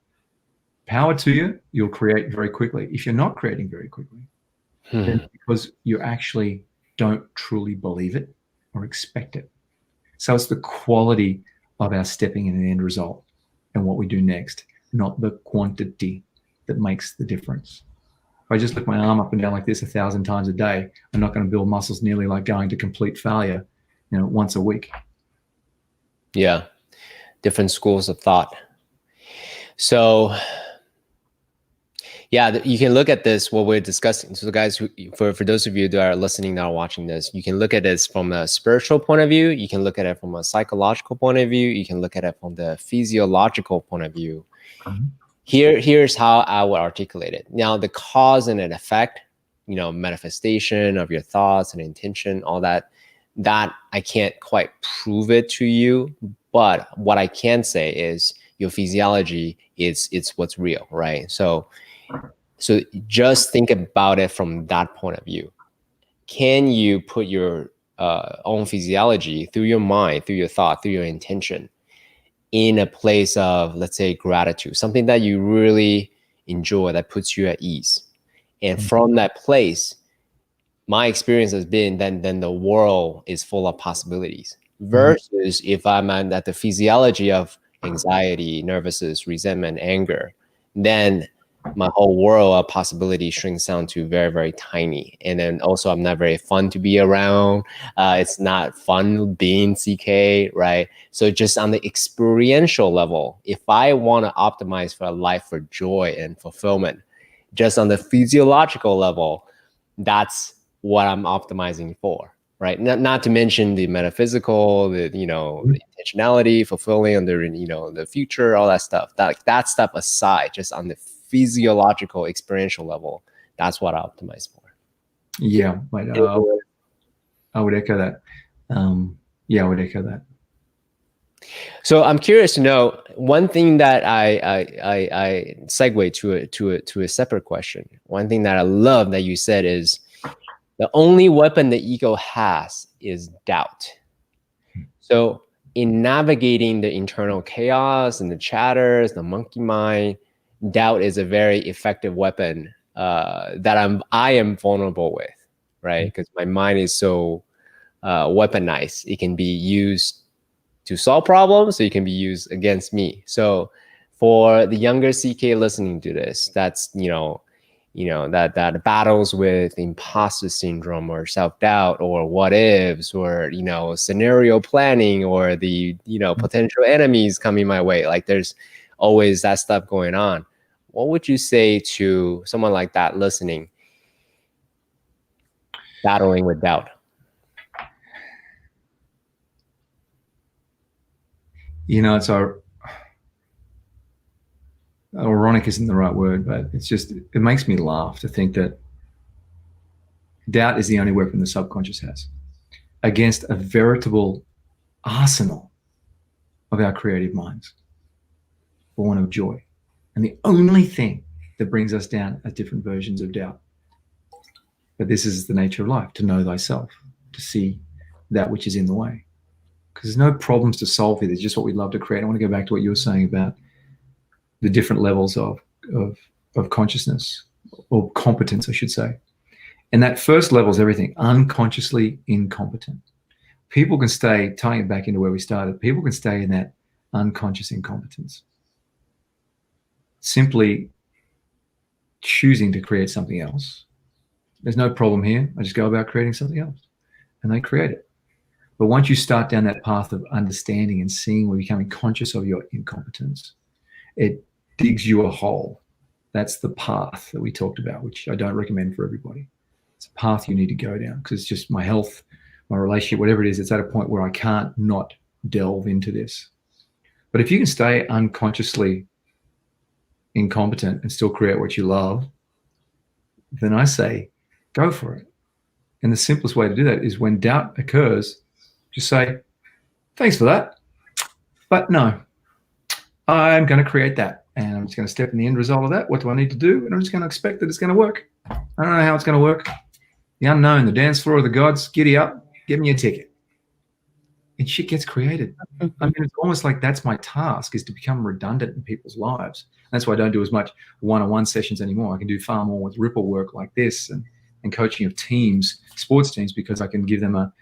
power to you, you'll create very quickly. If you're not creating very quickly, then because you actually don't truly believe it or expect it. So it's the quality of our stepping in an end result and what we do next, not the quantity that makes the difference. If I just lift my arm up and down like this 1,000 times a day, I'm not going to build muscles nearly like going to complete failure, once a week. Yeah, different schools of thought. So yeah, you can look at this, what we're discussing. So guys, for those of you that are listening, that are watching this, you can look at this from a spiritual point of view. You can look at it from a psychological point of view. You can look at it from the physiological point of view. Here's how I would articulate it. Now, the cause and an effect, manifestation of your thoughts and intention, all that I can't quite prove it to you. But what I can say is your physiology it's what's real, right? So just think about it from that point of view. Can you put your own physiology through your mind, through your thought, through your intention in a place of, let's say, gratitude, something that you really enjoy, that puts you at ease? And from that place, my experience has been then the world is full of possibilities. Versus if I'm at the physiology of anxiety, nervousness, resentment, anger, then my whole world of possibility shrinks down to very, very tiny. And then also I'm not very fun to be around. It's not fun being CK, right? So just on the experiential level, if I want to optimize for a life for joy and fulfillment, just on the physiological level, that's what I'm optimizing for, right? Not to mention the metaphysical, the intentionality, fulfilling under the future, all that stuff. That stuff aside, just on the physiological, experiential level, that's what I optimize for. Yeah, I would echo that. I would echo that. So I'm curious to know one thing that I segue to a separate question. One thing that I love that you said is the only weapon the ego has is doubt. So in navigating the internal chaos and the chatters, the monkey mind, doubt is a very effective weapon that I am vulnerable with, right? Because my mind is so weaponized. It can be used to solve problems, so it can be used against me. So for the younger CK listening to this, that's that battles with imposter syndrome or self-doubt or what ifs or scenario planning or the potential enemies coming my way, like there's always that stuff going on. What would you say to someone like that listening, battling with doubt? It's ironic isn't the right word, but it makes me laugh to think that doubt is the only weapon the subconscious has against a veritable arsenal of our creative minds, born of joy. And the only thing that brings us down are different versions of doubt. But this is the nature of life, to know thyself, to see that which is in the way. Because there's no problems to solve here. There's just what we love to create. I want to go back to what you were saying about the different levels of consciousness, or competence, I should say. And that first level is everything, unconsciously incompetent. People can stay, tying it back into where we started, people can stay in that unconscious incompetence, simply choosing to create something else. There's no problem here. I just go about creating something else, and they create it. But once you start down that path of understanding and seeing, we're becoming conscious of your incompetence, it digs you a hole. That's the path that we talked about, which I don't recommend for everybody. It's a path you need to go down, because it's just my health, my relationship, whatever it is, it's at a point where I can't not delve into this. But if you can stay unconsciously incompetent and still create what you love, then I say, go for it. And the simplest way to do that is when doubt occurs, just say, thanks for that, but no, I'm going to create that. And I'm just going to step in the end result of that. What do I need to do? And I'm just going to expect that it's going to work. I don't know how it's going to work. The unknown, the dance floor of the gods, giddy up, give me a ticket. And shit gets created. I mean, it's almost like that's my task, is to become redundant in people's lives. That's why I don't do as much one-on-one sessions anymore. I can do far more with ripple work like this and coaching of teams, sports teams, because I can give them a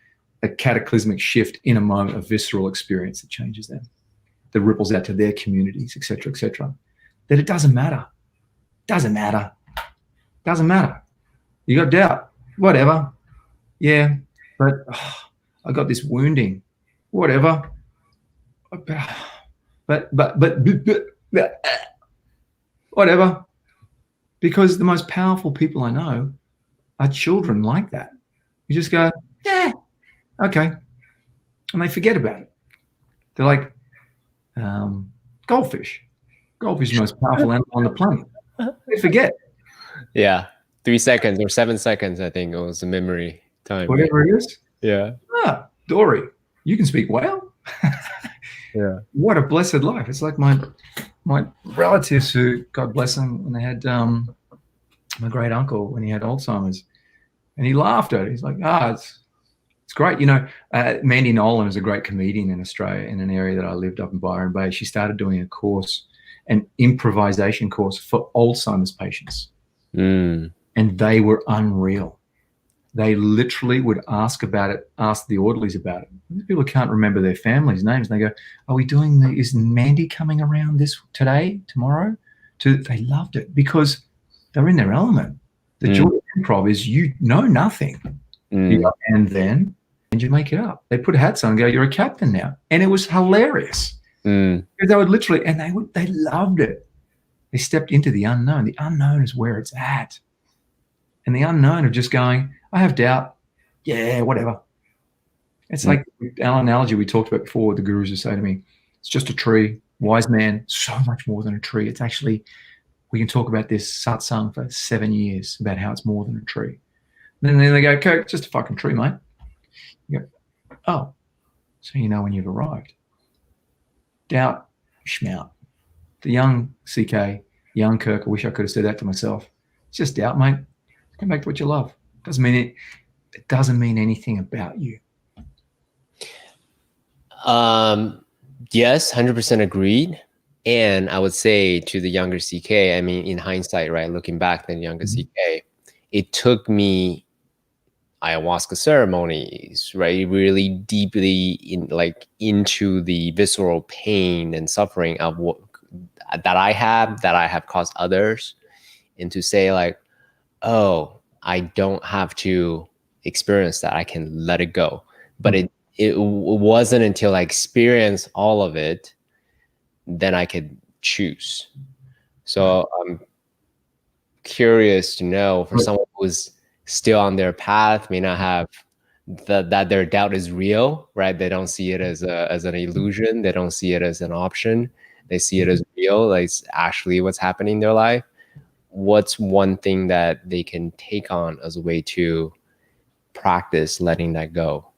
cataclysmic shift in a moment of visceral experience that changes them, that ripples out to their communities, et cetera, that it doesn't matter. Doesn't matter. Doesn't matter. You got doubt. Whatever. Yeah, but I got this wounding. Whatever. But whatever. Because the most powerful people I know are children like that. You just go, yeah, okay. And they forget about it. They're like goldfish. Goldfish is the most powerful animal on the planet. They forget. Yeah. 3 seconds or 7 seconds, I think it was the memory time. Whatever it is. Yeah. Dory, you can speak whale? Yeah. What a blessed life. It's like my relatives who, God bless them, when they had my great uncle, when he had Alzheimer's, and he laughed at it. He's like, it's great. You know, Mandy Nolan is a great comedian in Australia, in an area that I lived up in Byron Bay. She started doing a course, an improvisation course for Alzheimer's patients. And they were unreal. They literally would ask the orderlies about it. These people can't remember their families' names. And they go, are we doing is Mandy coming around this today, tomorrow? They loved it because they're in their element. The joy of improv is you know nothing. You go, and then you make it up. They put hats on and go, you're a captain now. And it was hilarious. Because they would literally, and they loved it. They stepped into the unknown. The unknown is where it's at. And the unknown of just going, I have doubt. Yeah, whatever. It's like our analogy we talked about before. The gurus would say to me, it's just a tree. Wise man, so much more than a tree. It's actually, we can talk about this satsang for 7 years about how it's more than a tree. And then they go, Kirk, just a fucking tree, mate. You go, oh, so you know when you've arrived. Doubt, schmout. The young CK, young Kirk, I wish I could have said that to myself. It's just doubt, mate. Come back to what you love. Doesn't mean it doesn't mean anything about you. Yes, 100% agreed. And I would say to the younger CK, I mean, in hindsight, right, looking back, the younger CK, it took me ayahuasca ceremonies, right, really deeply into the visceral pain and suffering of what that I have caused others, and to say like, oh, I don't have to experience that. I can let it go. But it wasn't until I experienced all of it, then I could choose. So I'm curious to know, for someone who's still on their path, may not have that their doubt is real, right? They don't see it as an illusion. They don't see it as an option. They see it as real, like it's actually what's happening in their life. What's one thing that they can take on as a way to practice letting that go?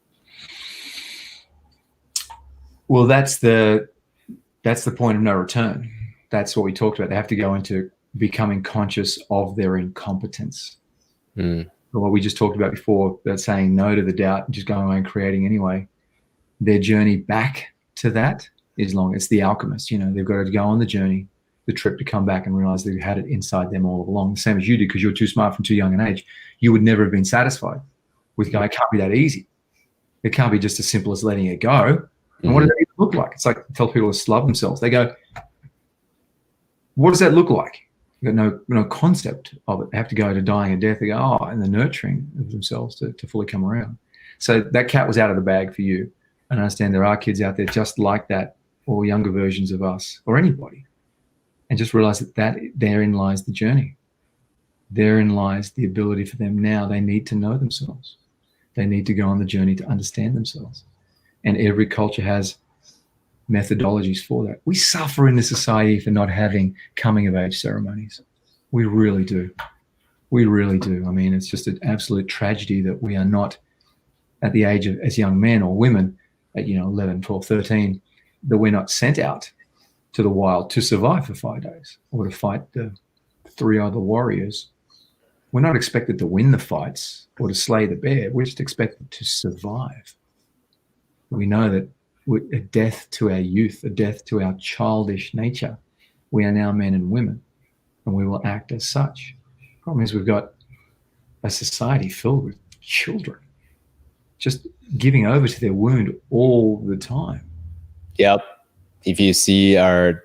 Well, that's the point of no return. That's what we talked about. They have to go into becoming conscious of their incompetence. What we just talked about before, about saying no to the doubt and just going away and creating anyway. Their journey back to that is long. It's the alchemist, you know, they've got to go on the journey, the trip, to come back and realize they've had it inside them all along, the same as you did, because you're too smart from too young an age. You would never have been satisfied with going, it can't be that easy. It can't be just as simple as letting it go. And what does that even look like? It's like I tell people to love themselves. They go, what does that look like? They've got no concept of it. They have to go to dying and death. They go, oh, and the nurturing of themselves to fully come around. So that cat was out of the bag for you. And I understand there are kids out there just like that, or younger versions of us, or anybody. And just realize that therein lies the journey. Therein lies the ability for them now. They need to know themselves. They need to go on the journey to understand themselves. And every culture has methodologies for that. We suffer in the society for not having coming of age ceremonies. We really do. We really do. I mean, it's just an absolute tragedy that we are not at the age of, as young men or women at 11, 12, 13, that we're not sent out to the wild to survive for 5 days or to fight the 3 other warriors. We're not expected to win the fights or to slay the bear. We're just expected to survive. We know that a death to our youth, a death to our childish nature. We are now men and women, and we will act as such. Problem is, we've got a society filled with children just giving over to their wound all the time. Yep. If you see our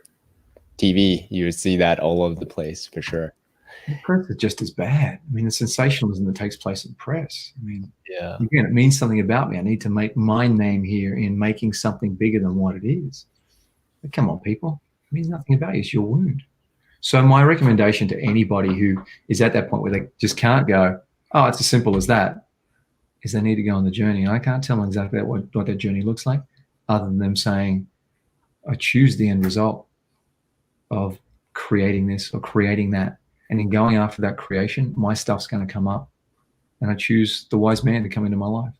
TV, you see that all over the place for sure. The press is just as bad. I mean, the sensationalism that takes place in press. I mean, yeah, again, it means something about me. I need to make my name here in making something bigger than what it is. But come on, people. It means nothing about you. It's your wound. So my recommendation to anybody who is at that point where they just can't go, oh, it's as simple as that, is they need to go on the journey. And I can't tell them exactly what that journey looks like, other than them saying, I choose the end result of creating this or creating that. And in going after that creation, my stuff's going to come up. And I choose the wise man to come into my life.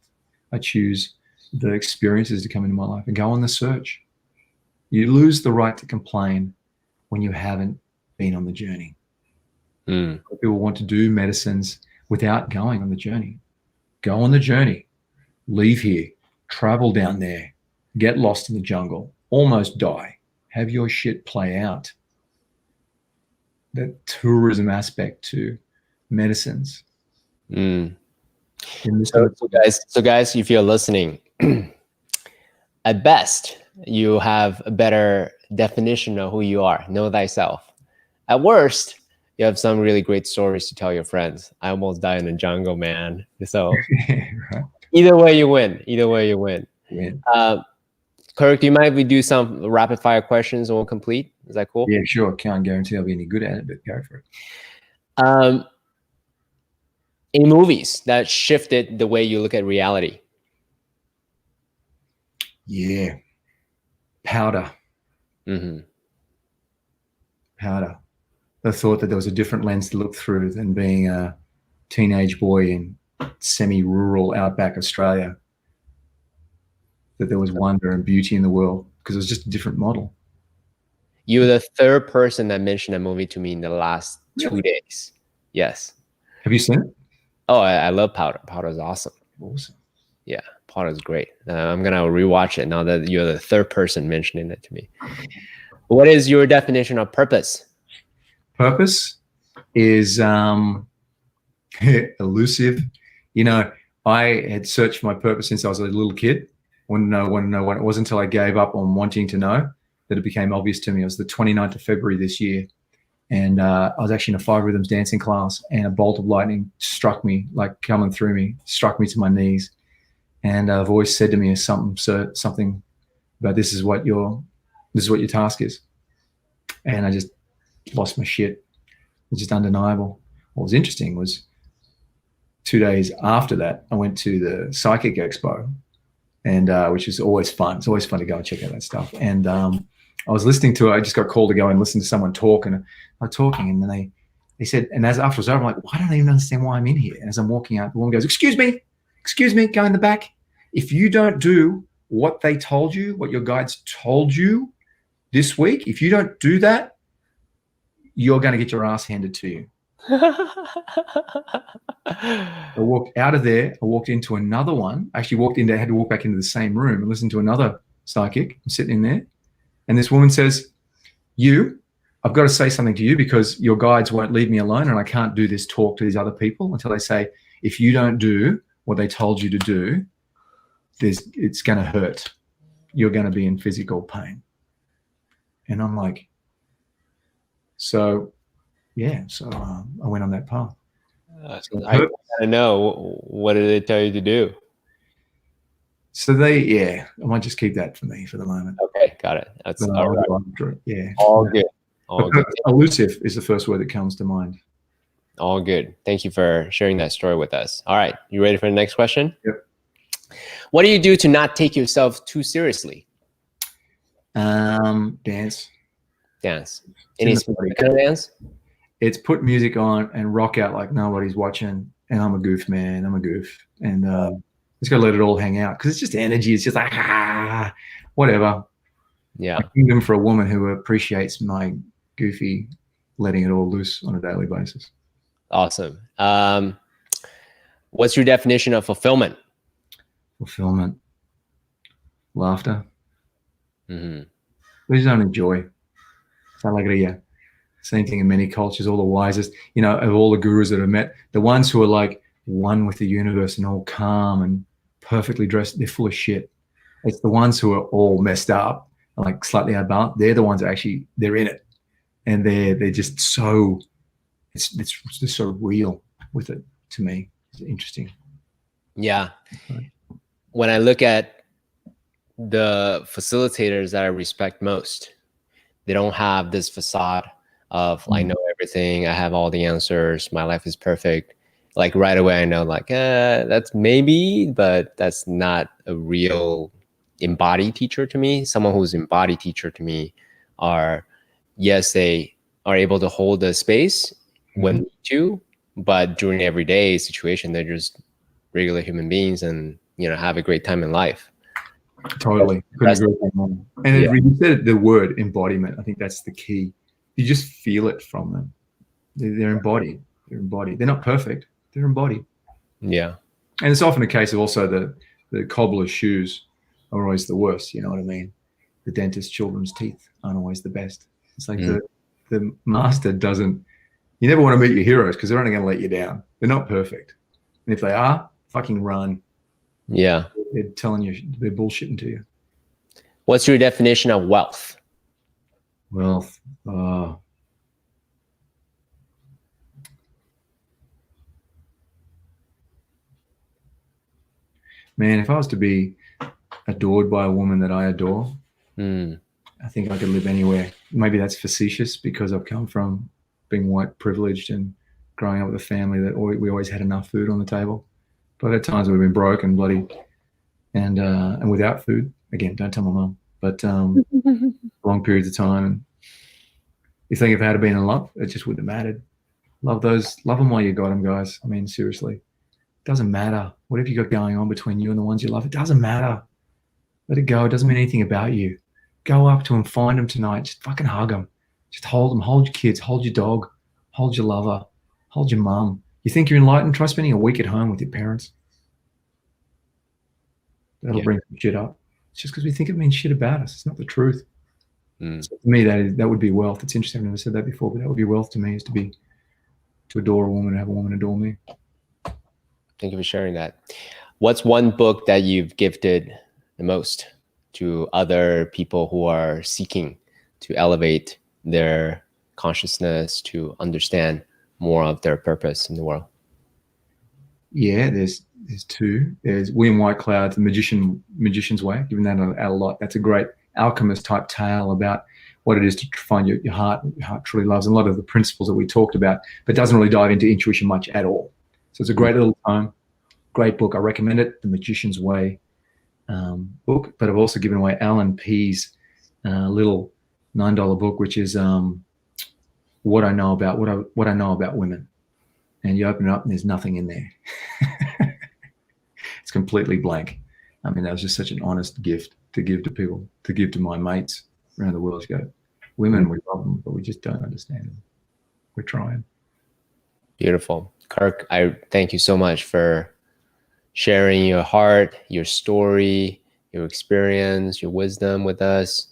I choose the experiences to come into my life and go on the search. You lose the right to complain when you haven't been on the journey. People want to do medicines without going on the journey. Go on the journey. Leave here. Travel down there. Get lost in the jungle. Almost die. Have your shit play out. That tourism aspect to medicines. So guys, if you're listening, at best, you have a better definition of who you are. Know thyself. At worst, you have some really great stories to tell your friends. I almost died in the jungle, man. So right. Either way you win. Either way you win. Kirk, do you mind if we do some rapid fire questions and we'll complete? Is that cool? Yeah, sure. Can't guarantee I'll be any good at it, but go for it. In movies that shifted the way you look at reality. Yeah. Powder. Powder. The thought that there was a different lens to look through than being a teenage boy in semi-rural outback Australia. That there was wonder and beauty in the world because it was just a different model. You're the third person that mentioned a movie to me in the last 2 days. Yes. Have you seen it? Oh, I love Powder. Powder is awesome. Awesome. Yeah, Powder is great. I'm going to rewatch it now that you're the third person mentioning it to me. What is your definition of purpose? Purpose is elusive. I had searched for my purpose since I was a little kid. Want to know what it was until I gave up on wanting to know that it became obvious to me. It was the 29th of February this year. And I was actually in a 5 rhythms dancing class and a bolt of lightning struck me, like coming through me, struck me to my knees. And a voice said to me something about this is what your task is. And I just lost my shit. It's just undeniable. What was interesting was 2 days after that, I went to the Psychic Expo, and which is always fun. It's always fun to go and check out that stuff. And I was listening to it. I just got called to go and listen to someone talk, and I was talking, and then they said, and as after it was over, I'm like, why don't I even understand why I'm in here? And as I'm walking out, the woman goes, excuse me, go in the back. If you don't do what they told you, what your guides told you this week, if you don't do that, you're going to get your ass handed to you. I walked out of there. I walked into another one. I actually had to walk back into the same room and listen to another psychic. I'm sitting in there. And this woman says, I've got to say something to you because your guides won't leave me alone, and I can't do this talk to these other people until they say, if you don't do what they told you to do, it's going to hurt. You're going to be in physical pain. And I'm like, so I went on that path. I know, what did they tell you to do? So I might just keep that for me for the moment. Okay, got it. That's all right. Yeah. All good. All good. Elusive is the first word that comes to mind. All good. Thank you for sharing that story with us. All right, you ready for the next question? Yep. What do you do to not take yourself too seriously? Dance. Dance. It's in Any the body. specific kind of dance? It's put music on and rock out like nobody's watching. And I'm a goof, man. I'm a goof. And just gotta let it all hang out because it's just energy. It's just like whatever. Yeah. A kingdom for a woman who appreciates my goofy, letting it all loose on a daily basis. Awesome. What's your definition of fulfillment? Fulfillment, laughter. Mm-hmm. There's only joy. Alegría. Same thing in many cultures. All the wisest, of all the gurus that I've met, the ones who are like one with the universe and all calm and perfectly dressed, they're full of shit. It's the ones who are all messed up, like slightly out of balance. They're the ones that actually they're in it, and they're just so it's just so real with it. To me, it's interesting. Yeah. Right. When I look at the facilitators that I respect most, they don't have this facade of I know everything, I have all the answers, my life is perfect. Like right away I know like that's maybe, but that's not a real embodied teacher to me. Someone who's embodied teacher to me are, yes, they are able to hold the space when need to, but during everyday situation they're just regular human beings and have a great time in life. Totally. Couldn't agree more. And you said the word embodiment. I think that's the key. You just feel it from them. They're embodied. They're embodied. They're not perfect. They're embodied. Yeah. And it's often a case of also the cobbler's shoes are always the worst. You know what I mean? The dentist's children's teeth aren't always the best. It's like the master doesn't. You never want to meet your heroes because they're only going to let you down. They're not perfect. And if they are, fucking run. Yeah. They're telling you, they're bullshitting to you. What's your definition of wealth? Wealth. Man, if I was to be adored by a woman that I adore, I think I could live anywhere. Maybe that's facetious because I've come from being white privileged and growing up with a family that we always had enough food on the table. But at times we've been broke and bloody and without food. Again, don't tell my mum. But long periods of time. And you think if I had been in love, it just wouldn't have mattered. Love them while you got them, guys. I mean, seriously. It doesn't matter. Whatever you got going on between you and the ones you love, it doesn't matter. Let it go. It doesn't mean anything about you. Go up to them, find them tonight. Just fucking hug them. Just hold them. Hold your kids. Hold your dog. Hold your lover. Hold your mum. You think you're enlightened? Try spending a week at home with your parents. That'll bring some shit up. It's just because we think it means shit about us. It's not the truth. So to me, that would be wealth. It's interesting. I've never said that before, but that would be wealth to me, is to adore a woman and have a woman adore me. Thank you for sharing that. What's one book that you've gifted the most to other people who are seeking to elevate their consciousness, to understand more of their purpose in the world? Yeah, there's two. There's William Whitecloud's The Magician's Way. Given that out a lot. That's a great alchemist type tale about what it is to find your heart. Your heart truly loves, and a lot of the principles that we talked about, but doesn't really dive into intuition much at all. So it's a great little tome, great book. I recommend it. The Magician's Way book. But I've also given away Alan Pease little $9 book, which is what I know about women. And you open it up and there's nothing in there. It's completely blank. I mean, that was just such an honest gift to give to people, to give to my mates around the world. Go, women, we love them, but we just don't understand them. We're trying. Beautiful. Kirk, I thank you so much for sharing your heart, your story, your experience, your wisdom with us,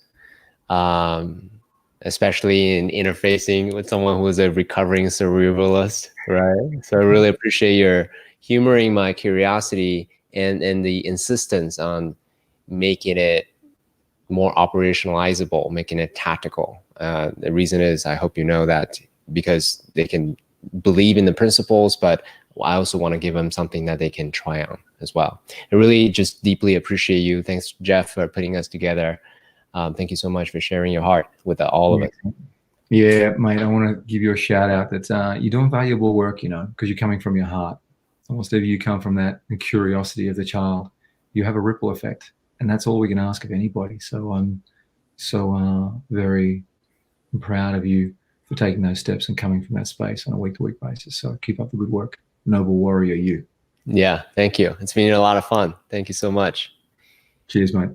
especially in interfacing with someone who is a recovering cerebralist, right? So I really appreciate your humoring my curiosity and the insistence on making it more operationalizable, making it tactical. The reason is, I hope you know that, because they can believe in the principles, but I also want to give them something that they can try on as well. I really just deeply appreciate you. Thanks, Jeff, for putting us together. Thank you so much for sharing your heart with all of us. Yeah, mate, I want to give you a shout out that you're doing valuable work, because you're coming from your heart. Almost if you come from that the curiosity of the child, you have a ripple effect. And that's all we can ask of anybody. So So very proud of you for taking those steps and coming from that space on a week-to-week basis. So keep up the good work. Noble warrior, you. Yeah, thank you. It's been a lot of fun. Thank you so much. Cheers, mate.